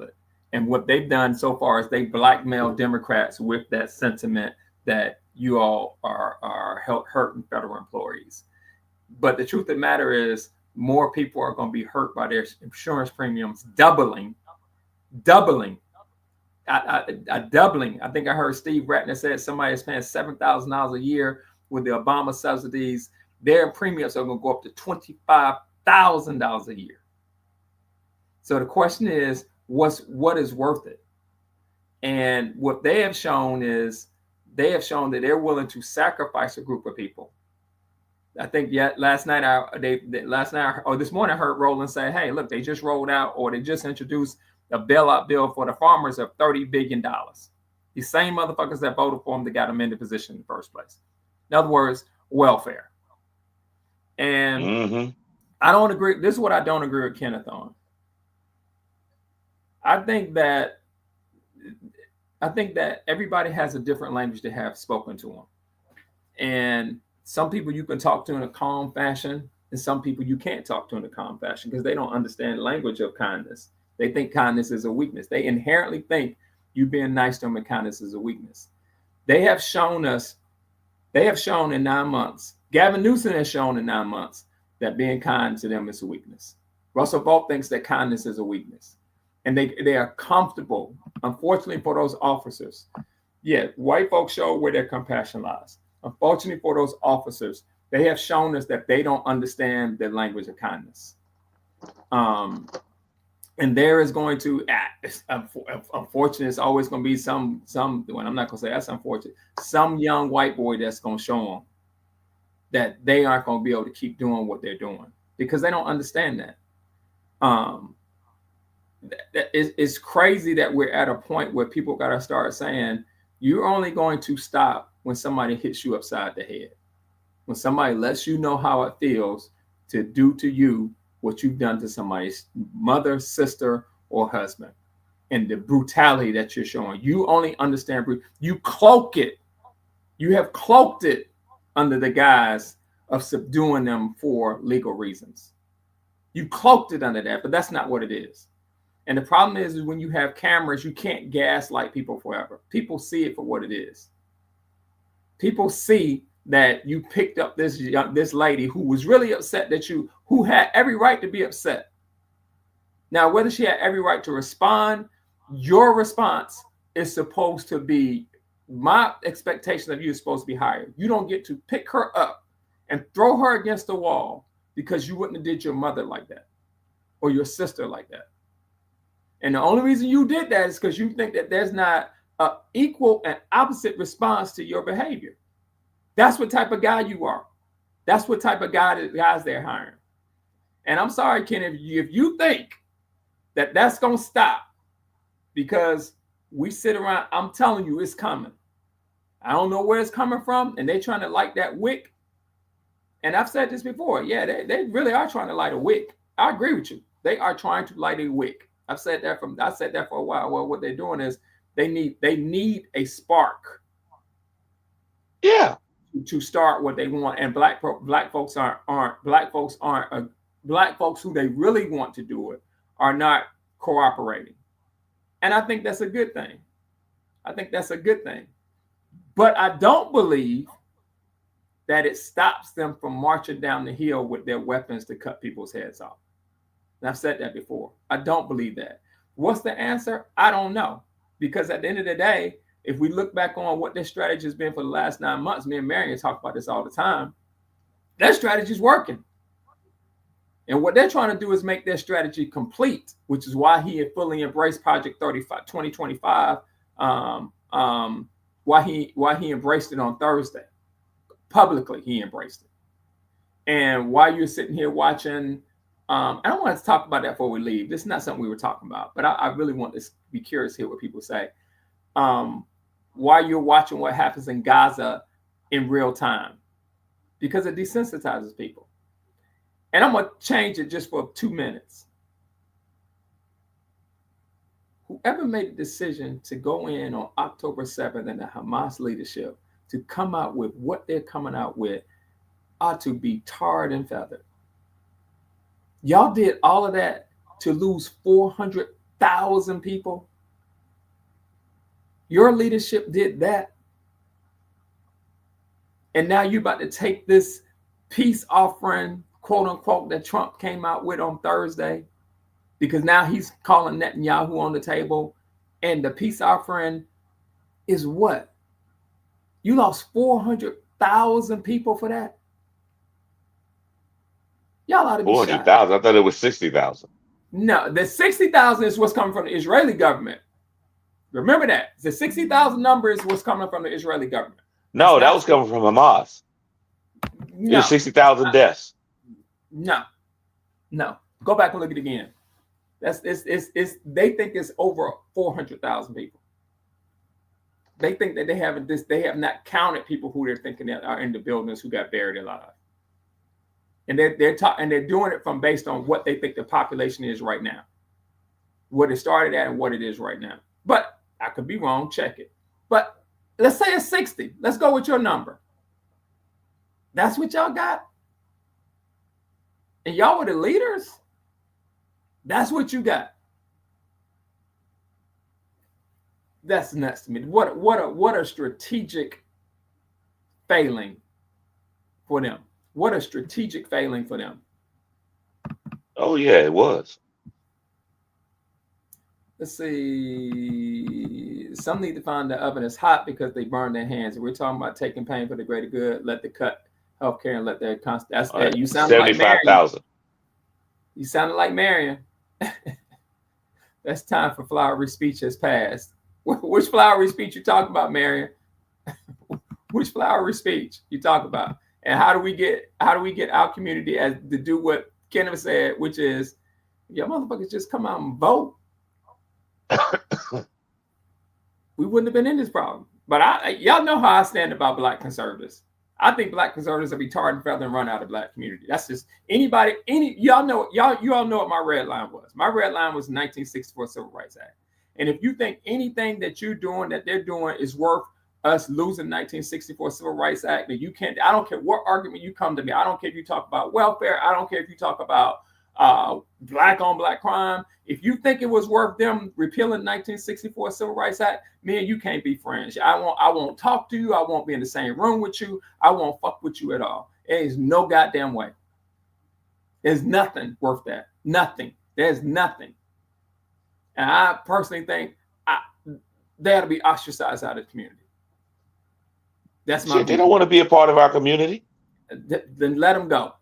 it. And what they've done so far is they blackmail Democrats with that sentiment that you all are hurting federal employees. But the truth of the matter is, more people are going to be hurt by their insurance premiums doubling, doubling, doubling. I think I heard Steve Ratner said somebody is paying $7,000 a year with the Obama subsidies. Their premiums are going to go up to $25,000 a year. So the question is, what is worth it? And what they have shown is that they're willing to sacrifice a group of people. I think this morning I heard Roland say, "Hey, look, they just rolled out, or they just introduced a bailout bill for the farmers of $30 billion. These same motherfuckers that voted for them that got them into position in the first place. In other words, welfare." And I don't agree. This is what I don't agree with Kenneth on. I think that everybody has a different language to have spoken to them, and some people you can talk to in a calm fashion, and some people you can't talk to in a calm fashion because they don't understand the language of kindness. They think kindness is a weakness. They inherently think you being nice to them and kindness is a weakness. They have shown in 9 months. Gavin Newsom has shown in 9 months that being kind to them is a weakness. Russell Vought thinks that kindness is a weakness. And they are comfortable, unfortunately for those officers. Yeah, white folks show where their compassion lies. Unfortunately for those officers, they have shown us that they don't understand the language of kindness. And there is going to, unfortunately, it's always going to be some, well, I'm not going to say that's unfortunate, some young white boy that's going to show them that they aren't going to be able to keep doing what they're doing because they don't understand that. It's crazy that we're at a point where people got to start saying, you're only going to stop when somebody hits you upside the head. When somebody lets you know how it feels to do to you what you've done to somebody's mother, sister, or husband. And the brutality that you're showing. You only understand, you cloak it. You have cloaked it under the guise of subduing them for legal reasons. You cloaked it under that, but that's not what it is. And the problem is when you have cameras, you can't gaslight people forever. People see it for what it is. People see that you picked up this lady who was really upset who had every right to be upset. Now, whether she had every right to respond, your response is supposed to be, my expectation of you is supposed to be higher. You don't get to pick her up and throw her against the wall because you wouldn't have did your mother like that or your sister like that. And the only reason you did that is because you think that there's not an equal and opposite response to your behavior. That's what type of guy you are. That's what type of guys they're hiring. And I'm sorry, Kenneth, if you think that that's going to stop because we sit around, I'm telling you, it's coming. I don't know where it's coming from, and they're trying to light that wick. And I've said this before. Yeah, they really are trying to light a wick. I agree with you. They are trying to light a wick. I said that for a while. Well, what they're doing is they need a spark. Yeah. To start what they want, and black folks who they really want to do it are not cooperating, and I think that's a good thing. But I don't believe that it stops them from marching down the hill with their weapons to cut people's heads off. And I've said that before. I don't believe that. What's the answer? I don't know, because at the end of the day, if we look back on what their strategy has been for the last 9 months, me and Marion talk about this all the time, their strategy is working. And what they're trying to do is make their strategy complete, which is why he had fully embraced Project 2025, why he embraced it on Thursday. Publicly, he embraced it. And while you're sitting here watching, I don't want to talk about that before we leave. This is not something we were talking about, but I really want to be curious to hear what people say. While you're watching what happens in Gaza in real time, because it desensitizes people. And I'm going to change it just for 2 minutes. Whoever made the decision to go in on October 7th and the Hamas leadership to come out with what they're coming out with ought to be tarred and feathered. Y'all did all of that to lose 400,000 people. Your leadership did that. And now you're about to take this peace offering, quote unquote, that Trump came out with on Thursday, because now he's calling Netanyahu on the table. And the peace offering is what? You lost 400,000 people for that? Y'all ought to be shot. 400,000. I thought it was 60,000. No, the 60,000 is what's coming from the Israeli government. Remember that. The 60,000 number is what's coming from the Israeli government. No, that was coming from Hamas. No. It was 60,000 deaths. No. Go back and look at it again. It's they think it's over 400,000 people. They think that they have not counted people who they're thinking that are in the buildings who got buried alive. And they're doing it from based on what they think the population is right now. What it started at and what it is right now. But I could be wrong, check it. But let's say it's 60. Let's go with your number. That's what y'all got? And y'all were the leaders? That's what you got. That's nuts to me. What a strategic failing for them. What a strategic failing for them. Oh, yeah, it was. Let's see. Some need to find the oven is hot because they burn their hands. We're talking about taking pain for the greater good. Let the cut healthcare and let their constant. That's All right. You sounded like 75,000. You sounded like Marion. That's time for flowery speech has passed. Which flowery speech you talking about, Marion? Which flowery speech you talk about? And how do we get our community as to do what Kenneth said, which is, y'all motherfuckers just come out and vote. We wouldn't have been in this problem. But y'all know how I stand about black conservatives. I think black conservatives are retarded, feather, and run out of black community. That's just y'all all know what my red line was. My red line was the 1964 Civil Rights Act. And if you think anything that you're doing, that they're doing is worth us losing 1964 Civil Rights Act, then you can't, I don't care what argument you come to me. I don't care if you talk about welfare. I don't care if you talk about black on black crime. If you think it was worth them repealing 1964 Civil Rights Act, me and you can't be friends. I won't talk to you. I won't be in the same room with you. I won't fuck with you at all. There is no goddamn way. There's nothing worth that. Nothing. There's nothing. And I personally think they ought to be ostracized out of the community. That's my. They don't want to be a part of our community. Then let them go.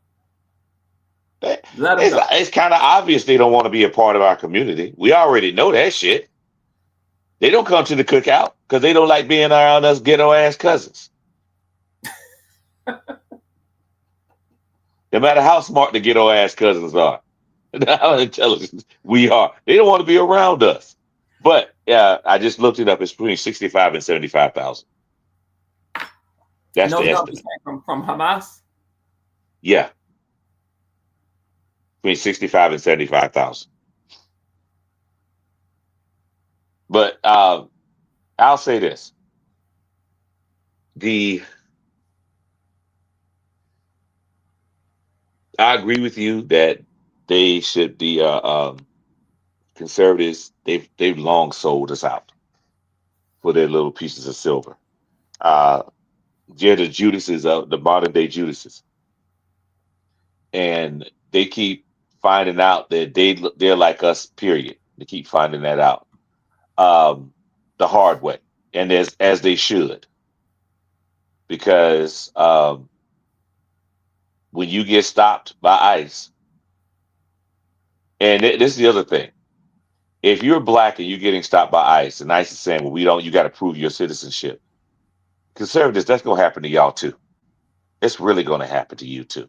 Let them go. It's kind of obvious they don't want to be a part of our community. We already know that shit. They don't come to the cookout because they don't like being around us ghetto ass cousins. No matter how smart the ghetto ass cousins are, how intelligent we are, they don't want to be around us. But yeah, I just looked it up. It's between 65 and 75,000. That's the estimate. From Hamas? Yeah. Between 65 and 75,000. But I'll say this. I agree with you that they should be conservatives. They've long sold us out for their little pieces of silver. They're the Judases of the modern day Judases. And they keep finding out that they're like us, period. They keep finding that out the hard way. And as they should. Because when you get stopped by ICE, and this is the other thing. If you're black and you're getting stopped by ICE, and ICE is saying, well, you got to prove your citizenship. Conservatives, that's going to happen to y'all too. It's really going to happen to you too.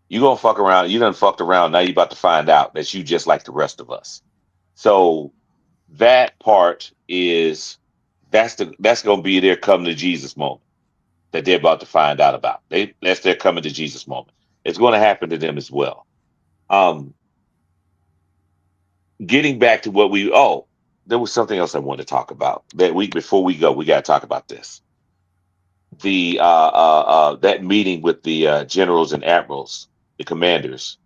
You're going to fuck around. You done fucked around. Now you're about to find out that you just like the rest of us. So that part that's going to be their coming to Jesus moment that they're about to find out about. That's their coming to Jesus moment. It's going to happen to them as well. Getting back to there was something else I wanted to talk about that week before we go. We got to talk about this. That meeting with the generals and admirals, the commanders,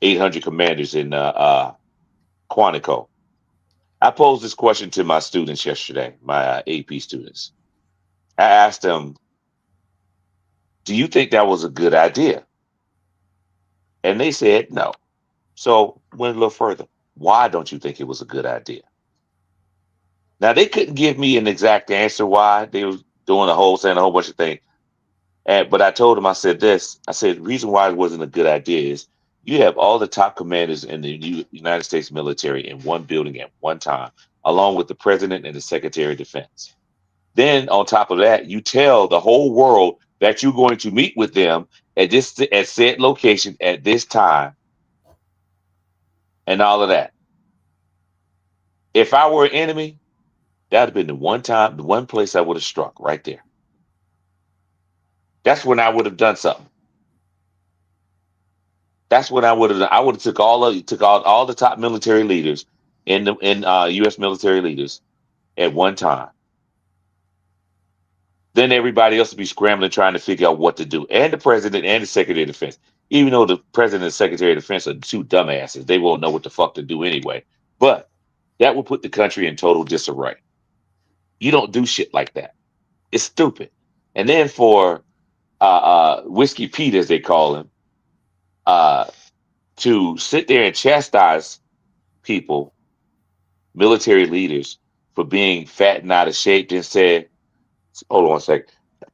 800 commanders in Quantico. I posed this question to my students yesterday, my AP students. I asked them, do you think that was a good idea? And they said no. So went a little further. Why don't you think it was a good idea? Now they couldn't give me an exact answer why they was doing saying a whole bunch of things. But I told them, I said this. I said the reason why it wasn't a good idea is you have all the top commanders in the United States military in one building at one time, along with the president and the secretary of defense. Then on top of that, you tell the whole world that you're going to meet with them at said location at this time and all of that. If I were an enemy, that'd have been the one place I would have struck right there. That's when I would have done something. That's when I would have. I would have took all the top military leaders in U.S. military leaders at one time. Then everybody else would be scrambling trying to figure out what to do, and the president and the secretary of defense. Even though the president and secretary of defense are two dumbasses, they won't know what the fuck to do anyway. But that would put the country in total disarray. You don't do shit like that. It's stupid. And then for Whiskey Pete, as they call him, to sit there and chastise people, military leaders, for being fat and out of shape, and said, hold on one second.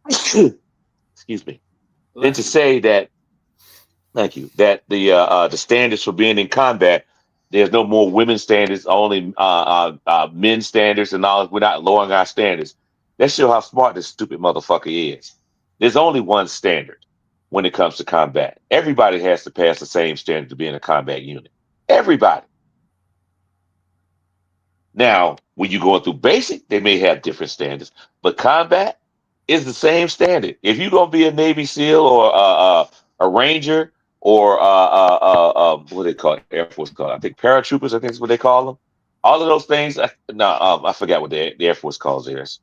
Excuse me. Then to say that, thank you, that the standards for being in combat, there's no more women's standards, only men's standards, and all. We're not lowering our standards. That shows how smart this stupid motherfucker is. There's only one standard when it comes to combat. Everybody has to pass the same standard to be in a combat unit. Everybody. Now, when you're going through basic, they may have different standards, but combat is the same standard. If you're going to be a Navy SEAL or a Ranger or what do they call it? Air Force call it? I think paratroopers, I think is what they call them. All of those things. I forgot what the Air Force calls theirs.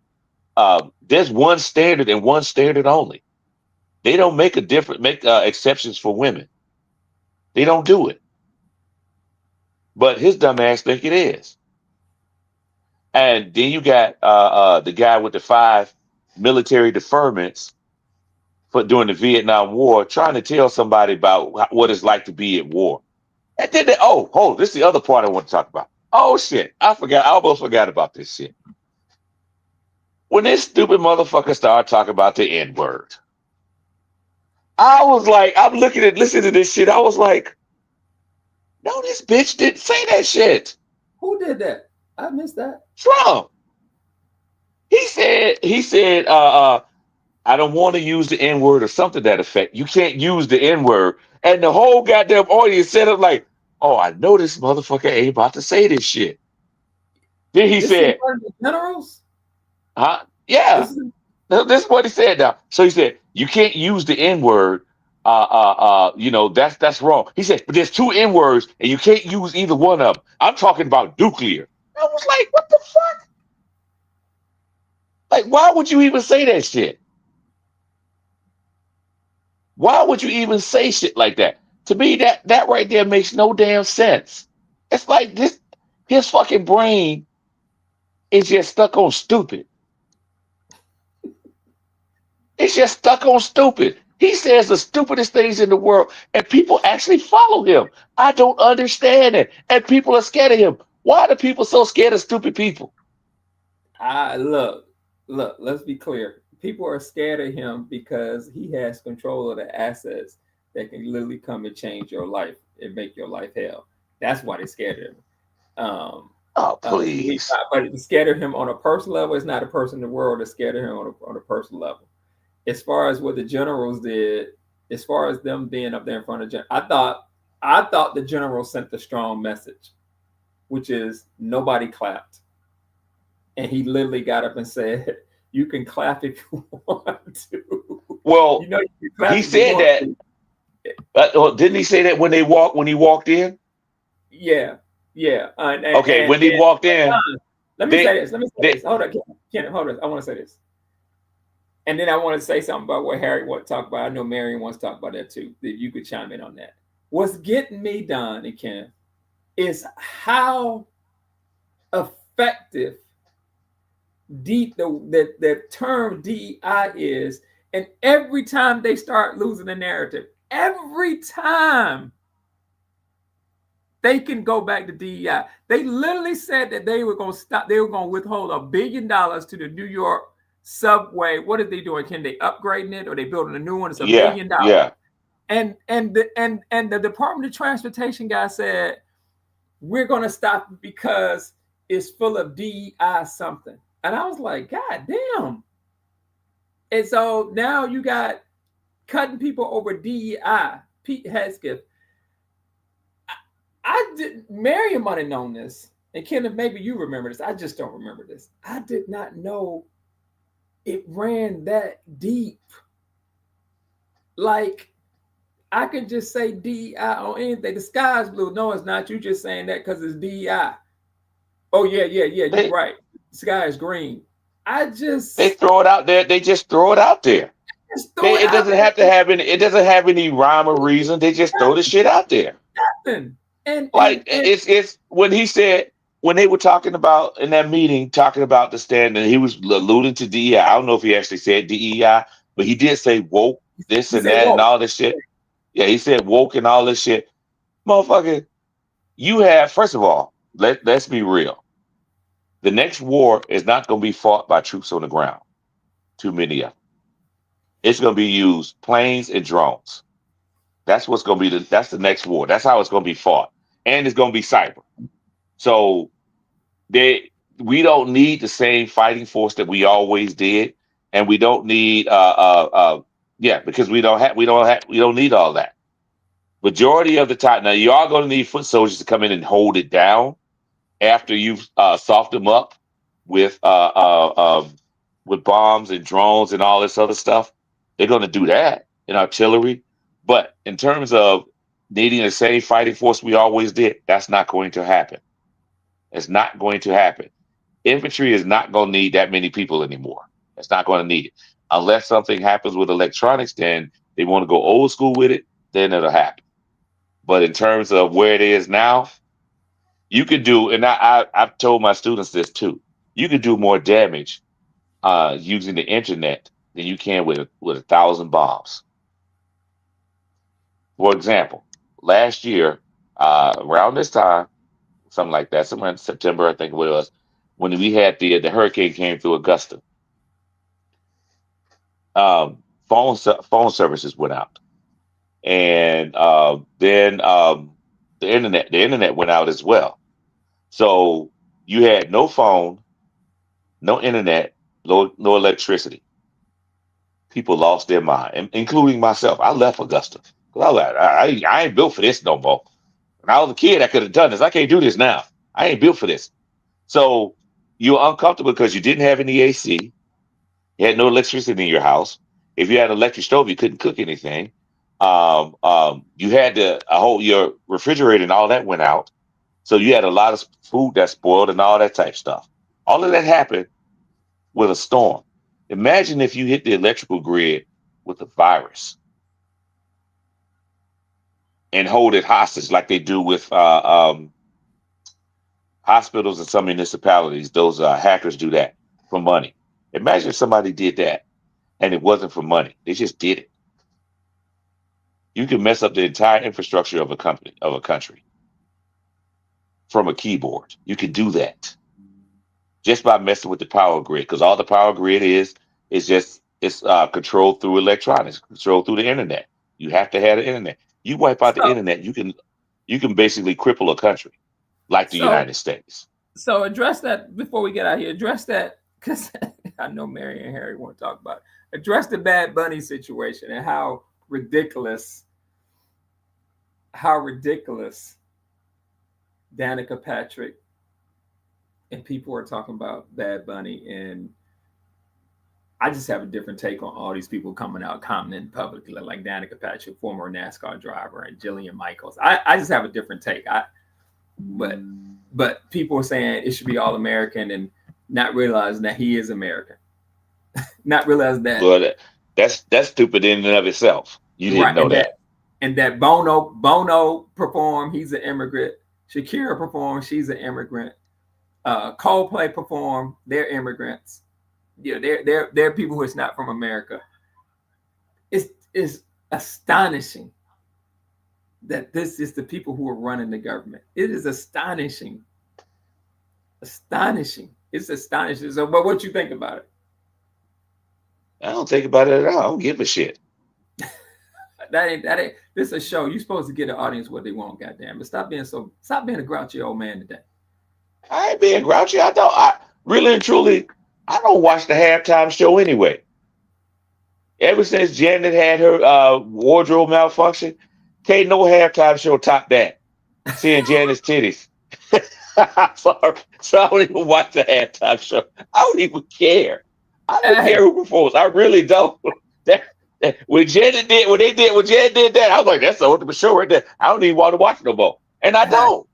There's one standard and one standard only. They don't make exceptions for women. They don't do it. But his dumb ass think it is. And then you got the guy with the 5 military deferments for during the Vietnam War, trying to tell somebody about what it's like to be at war. And then this is the other part I want to talk about. Oh shit, I forgot. I almost forgot about this shit. When this stupid motherfucker started talking about the N-word, I was like, listening to this shit. I was like, no, this bitch didn't say that shit. Who did that? I missed that. Trump. He said, I don't want to use the N-word or something to that effect. You can't use the N-word. And the whole goddamn audience set up like, oh, I know this motherfucker ain't about to say this shit. Then he said, the generals? huh? Yeah. This is what he said now. So he said, you can't use the N-word. That's wrong. He said, but there's 2 N-words and you can't use either one of them. I'm talking about nuclear. I was like, what the fuck? Like, why would you even say that shit? Why would you even say shit like that? To me, that right there makes no damn sense. It's like his fucking brain is just stuck on stupid. It's just stuck on stupid. He says the stupidest things in the world, and people actually follow him. I don't understand it. And people are scared of him. Why are people so scared of stupid people? Look, let's be clear. People are scared of him because he has control of the assets that can literally come and change your life and make your life hell. That's why they're scared of him. Oh, please. But it's scared of him on a personal level. It's not a person in the world that's scared of him on a personal level. As far as what the generals did, as far as them being up there in front of I thought the general sent the strong message, which is nobody clapped. And he literally got up and said, you can clap if you want to. Well, he said that. Didn't he say that when he walked in? Yeah. When he walked in. Let me say this. Hold on, Kenneth, hold on. I want to say this. And then I want to say something about what Harry wants to talk about. I know Marion wants to talk about that too. If you could chime in on that. What's getting me done, and Kenneth, is how effective the term DEI is. And every time they start losing the narrative, every time they can go back to DEI. They literally said that they were going to stop, they were going to withhold $1 billion to the New York subway. What are they doing? Can they upgrading it, or they building a new one? It's $1 billion. Yeah. And the Department of Transportation guy said, we're going to stop it because it's full of DEI something. And I was like, God damn. And so now you got cutting people over DEI. Pete Hegseth. I didn't, Miriam might have known this. And Kenneth, maybe you remember this. I just don't remember this. I did not know it ran that deep. Like, I could just say DEI on anything. The sky's blue. No, it's not. You just saying that because it's DEI. Oh, yeah. You're right. The sky is green. They throw it out there. They just throw it out there. It doesn't have any rhyme or reason. They just throw the shit out there. Nothing. And it's when they were talking about in that meeting, talking about the standard, he was alluding to DEI. I don't know if he actually said DEI, but he did say woke, this and that, and all this shit. Yeah, he said woke and all this shit. Motherfucker, you have, first of all, let's be real. The next war is not going to be fought by troops on the ground. Too many of them. It's going to be used planes and drones. That's what's going to be that's the next war. That's how it's going to be fought. And it's going to be cyber. So we don't need the same fighting force that we always did. And we don't need because we don't need all that. Majority of the time, now you are going to need foot soldiers to come in and hold it down after you've softened them up with bombs and drones and all this other stuff. They're going to do that in artillery. But in terms of needing the same fighting force we always did, that's not going to happen. It's not going to happen. Infantry is not going to need that many people anymore. It's not going to need it. Unless something happens with electronics, then they want to go old school with it, then it'll happen. But in terms of where it is now, you could do, and I've told my students this too, you could do more damage using the internet than you can with 1,000 bombs. For example, last year, around this time, something like that, somewhere in September, I think it was, when we had the hurricane came through Augusta, phone services went out, and then the internet went out as well. So you had no phone, no internet, no electricity. People lost their mind, including myself. I left Augusta. I ain't built for this no more. When I was a kid, I could have done this. I can't do this now. I ain't built for this. So you're uncomfortable because you didn't have any AC. You had no electricity in your house. If you had an electric stove, you couldn't cook anything. You had your refrigerator and all that went out. So you had a lot of food that spoiled and all that type stuff. All of that happened with a storm. Imagine if you hit the electrical grid with a virus and hold it hostage like they do with hospitals and some municipalities. Those hackers do that for money. Imagine if somebody did that and it wasn't for money. They just did it. You can mess up the entire infrastructure of a country from a keyboard. You can do that just by messing with the power grid, because all the power grid is controlled through electronics, controlled through the internet. You have to have the internet. You wipe out the internet, you can basically cripple a country like the United States. So address that before we get out here. Address that, because I know Mary and Harry want to talk about it. Address the Bad Bunny situation and how ridiculous Danica Patrick and people are talking about Bad Bunny, and I just have a different take on all these people coming out commenting publicly, like Danica Patrick, former NASCAR driver, and Jillian Michaels. I just have a different take. But people are saying it should be all American and not realizing that he is American. Not realizing that. Well, that's stupid in and of itself. You didn't know that. and that Bono performed. He's an immigrant. Shakira performed. She's an immigrant. Coldplay performed. They're immigrants. Yeah, they're people who is not from America. It's astonishing that this is the people who are running the government. It is astonishing. Astonishing. It's astonishing. So, but what you think about it? I don't think about it at all. I don't give a shit. That ain't. This is a show. You're supposed to get the audience what they want. Goddamn! But stop being a grouchy old man today. I ain't being grouchy. I really and truly, I don't watch the halftime show anyway. Ever since Janet had her wardrobe malfunction, can't no halftime show top that. Seeing Janet's titties. Sorry. So I don't even watch the halftime show. I don't even care. I don't care who performs. I really don't. When Janet did that, I was like, that's the ultimate show right there. I don't even want to watch no more. And I don't.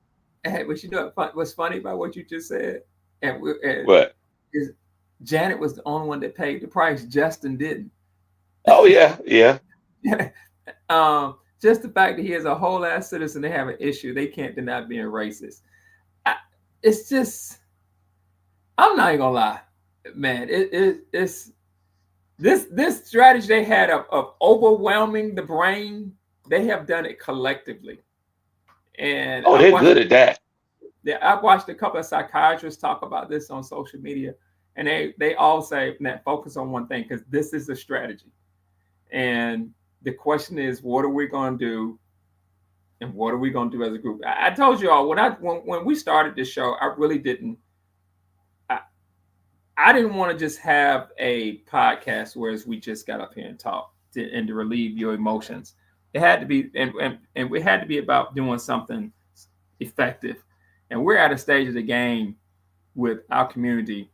Hey, but you know what's funny about what you just said? And What? Is Janet was the only one that paid the price. Justin didn't. Oh yeah, yeah. Just the fact that he is a whole ass citizen, they have an issue. They can't deny being racist. It's just, I'm not even gonna lie, man. It's this strategy they had of overwhelming the brain. They have done it collectively, and they're good at that. Yeah, I've watched a couple of psychiatrists talk about this on social media, and they all say that focus on one thing because this is a strategy. And the question is, what are we going to do? And what are we going to do as a group? I told you all when we started this show, I really didn't. I didn't want to just have a podcast where we just got up here and talk and to relieve your emotions. It had to be, and it had to be about doing something effective. And we're at a stage of the game with our community,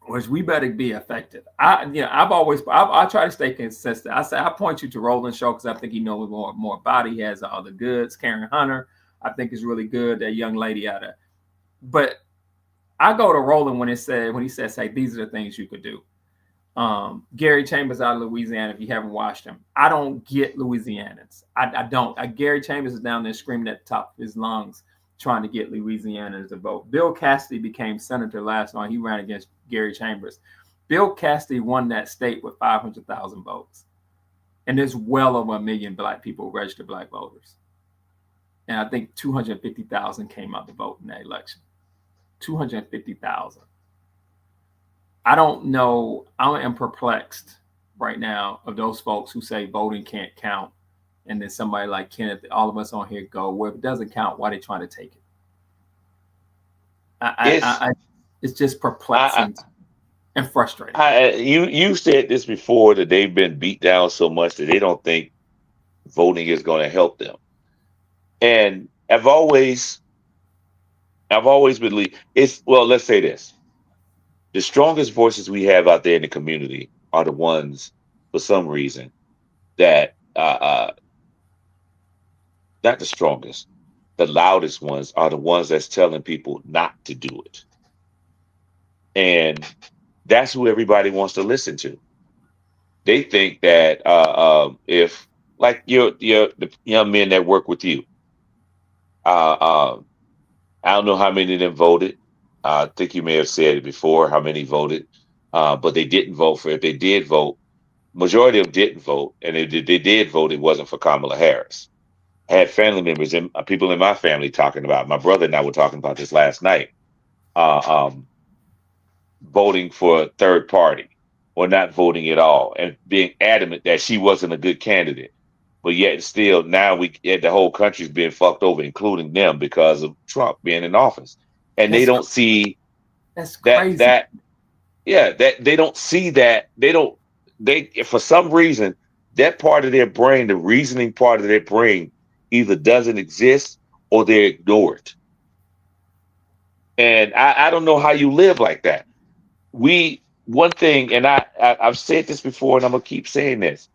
which we better be effective. I try to stay consistent. I point you to Roland Show because I think he knows more about it. He has all the goods. Karen Hunter, I think is really good. That young lady out there. But I go to Roland when he says, hey, these are the things you could do. Gary Chambers out of Louisiana, if you haven't watched him. I don't get Louisianans. I don't. Gary Chambers is down there screaming at the top of his lungs, trying to get Louisianans to vote. Bill Cassidy became senator last night. He ran against Gary Chambers. Bill Cassidy won that state with 500,000 votes. And there's well over 1 million black people, registered black voters. And I think 250,000 came out to vote in that election. 250,000. I don't know. I am perplexed right now of those folks who say voting can't count. And then somebody like Kenneth, all of us on here go, well, if it doesn't count, why are they trying to take it? It's just perplexing and frustrating. You said this before that they've been beat down so much that they don't think voting is going to help them. And I've always believed let's say this. The strongest voices we have out there in the community are the ones, for some reason, that not the strongest, the loudest ones are the ones that's telling people not to do it. And that's who everybody wants to listen to. They think that if, like the young men that work with you, I don't know how many of them voted. I think you may have said it before, how many voted, but they didn't vote for it. If they did vote, majority of them didn't vote. And if they did vote, it wasn't for Kamala Harris. I had family members and people in my family talking about, my brother and I were talking about this last night, voting for a third party or not voting at all and being adamant that she wasn't a good candidate. But yet still now the whole country's being fucked over, including them, because of Trump being in office. And they don't see that's crazy. that they don't see that. They for some reason, that part of their brain, the reasoning part of their brain, either doesn't exist or they ignore it. And I don't know how you live like that. One thing, and I've said this before and I'm gonna keep saying this.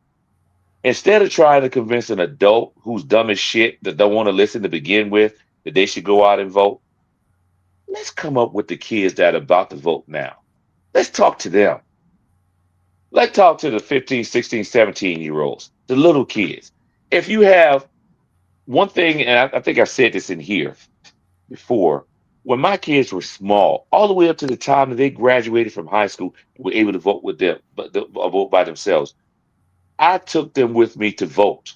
Instead of trying to convince an adult who's dumb as shit that don't want to listen to begin with that they should go out and vote, let's come up with the kids that are about to vote now. Let's talk to them. Let's talk to the 15, 16, 17-year-olds, the little kids. if you have one thing, and I think I've said this in here before, when my kids were small, all the way up to the time that they graduated from high school, were able to vote with them, but vote by themselves. I took them with me to vote.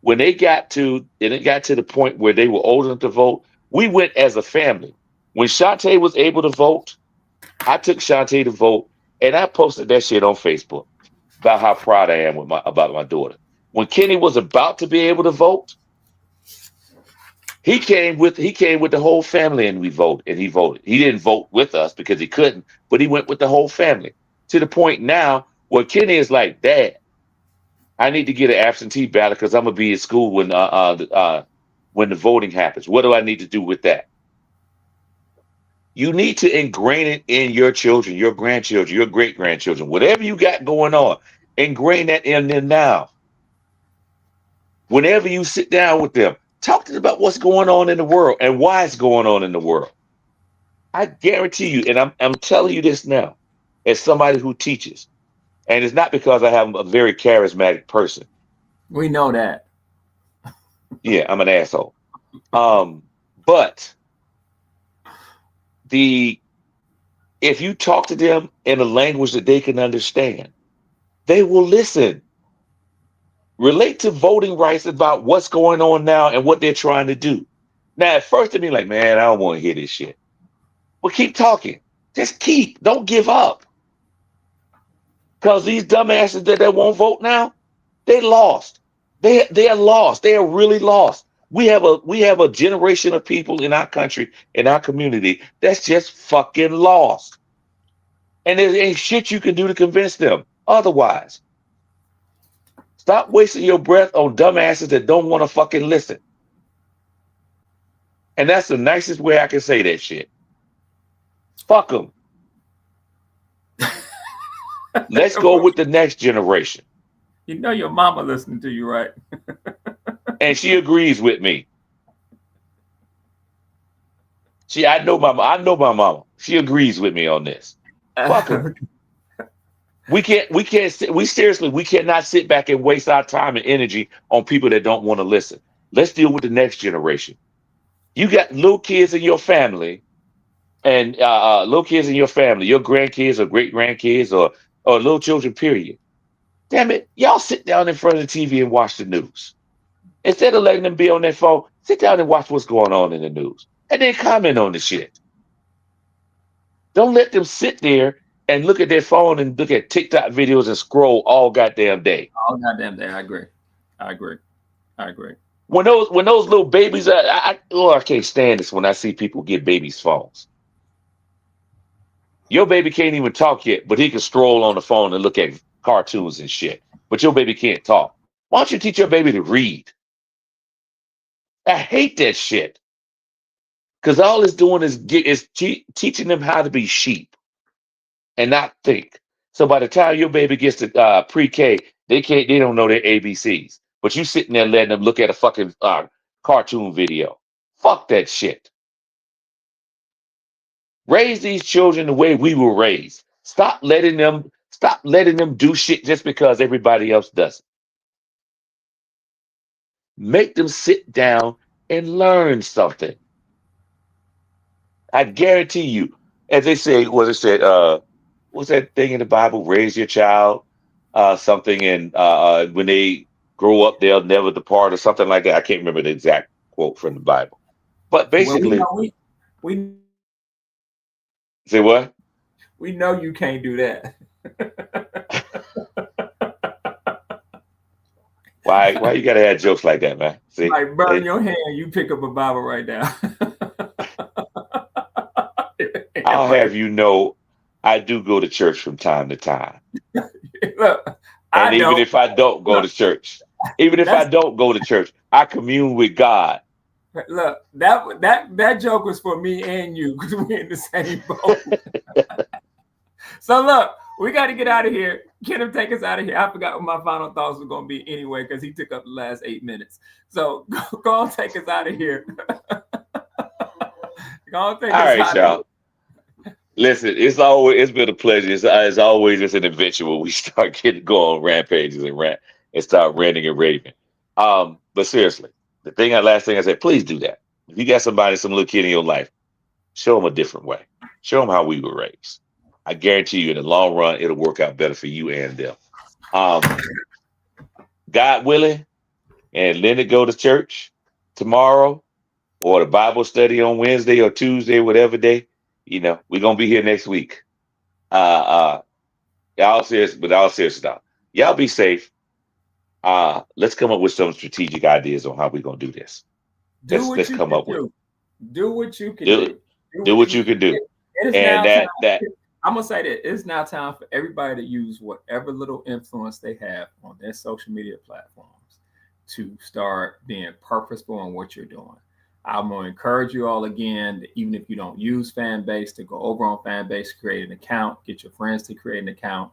When it got to the point where they were old enough to vote, we went as a family. When Shantae was able to vote, I took Shantae to vote, and I posted that shit on Facebook about how proud I am about my daughter. When Kenny was about to be able to vote, he came with the whole family, and we voted, and he voted. He didn't vote with us because he couldn't, but he went with the whole family, to the point now where Kenny is like, Dad, I need to get an absentee ballot because I'm gonna be in school when the voting happens. What do I need to do with that? You need to ingrain it in your children, your grandchildren, your great grandchildren, whatever you got going on. Ingrain that in them now. Whenever you sit down with them, talk to them about what's going on in the world and why it's going on in the world. I guarantee you, and I'm telling you this now, as somebody who teaches, and it's not because I have a very charismatic person. We know that. Yeah, I'm an asshole. But if you talk to them in a language that they can understand, they will listen. Relate to voting rights about what's going on now and what they're trying to do. Now, at first, they'll be like, man, I don't want to hear this shit. But keep talking. Just keep. Don't give up. Because these dumbasses that won't vote now, they lost. They are lost. They are really lost. We have a generation of people in our country, in our community, that's just fucking lost. And there ain't shit you can do to convince them otherwise. Stop wasting your breath on dumbasses that don't want to fucking listen. And that's the nicest way I can say that shit. Fuck them. Let's go with the next generation. You know your mama listening to you, right? And she agrees with me. I know my mama. She agrees with me on this. Fuck them. We cannot sit back and waste our time and energy on people that don't want to listen. Let's deal with the next generation. You got little kids in your family, and your grandkids or great grandkids or little children, period. Damn it, y'all sit down in front of the TV and watch the news. Instead of letting them be on their phone, sit down and watch what's going on in the news. And then comment on the shit. Don't let them sit there and look at their phone and look at TikTok videos and scroll all goddamn day. All goddamn day. I agree. When those little babies, I can't stand this when I see people give babies phones. Your baby can't even talk yet, but he can stroll on the phone and look at cartoons and shit. But your baby can't talk. Why don't you teach your baby to read? I hate that shit. Because all it's doing is teaching them how to be sheep and not think. So by the time your baby gets to pre-K, they don't know their ABCs. But you sitting there letting them look at a fucking cartoon video. Fuck that shit. Raise these children the way we were raised. Stop letting them do shit just because everybody else does it. Make them sit down and learn something. I guarantee you, as they say, what's that thing in the Bible? Raise your child, something, and when they grow up, they'll never depart, or something like that. I can't remember the exact quote from the Bible, but basically, we say what? We know you can't do that. Why you gotta have jokes like that, man? See, like burn your hand, you pick up a Bible right now. I'll have you know, I do go to church from time to time. Look, even if I don't go to church, I commune with God. Look, that joke was for me and you because we're in the same boat. So look, we got to get out of here. Kenneth, take us out of here. I forgot what my final thoughts were going to be anyway because he took up the last 8 minutes. So go on, take us out of here. Go on, take us out. All right, y'all. Here. Listen, it's been a pleasure. It's always just an adventure when we start going on rampages and and start ranting and raving. But seriously, last thing I said, please do that. If you got somebody, some little kid in your life, show them a different way. Show them how we were raised. I guarantee you, in the long run, it'll work out better for you and them. God willing, and Leonard go to church tomorrow, or the Bible study on Wednesday or Tuesday, whatever day. We're gonna be here next week. All serious, but all serious stuff. Y'all be safe. Let's come up with some strategic ideas on how we're gonna do this. Do what Let's you come can up with do. Do what you can do do. do what you can do. It is And now time. that I'm gonna say that it's now time for everybody to use whatever little influence they have on their social media platforms to start being purposeful in what you're doing. I'm gonna encourage you all again, that even if you don't use Fanbase, to go over on Fanbase, create an account, get your friends to create an account.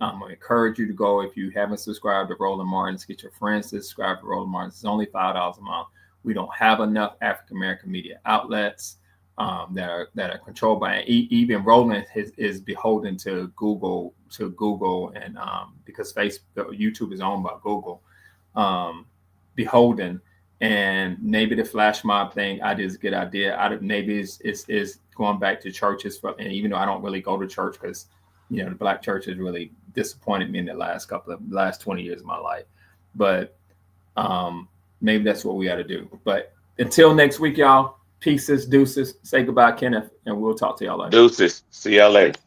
I'm gonna encourage you to go, if you haven't subscribed to Roland Martin's, get your friends to subscribe to Roland Martin's. It's only $5 a month. We don't have enough African American media outlets that are controlled by, even Roland is beholden to Google and because YouTube is owned by Google, beholden. And maybe the flash mob thing idea is a good idea. Maybe it's going back to churches and even though I don't really go to church because the black church has really disappointed me in the last 20 years of my life. But maybe that's what we got to do. But until next week, y'all, pieces, deuces. Say goodbye, Kenneth, and we'll talk to y'all later. Deuces. See y'all later.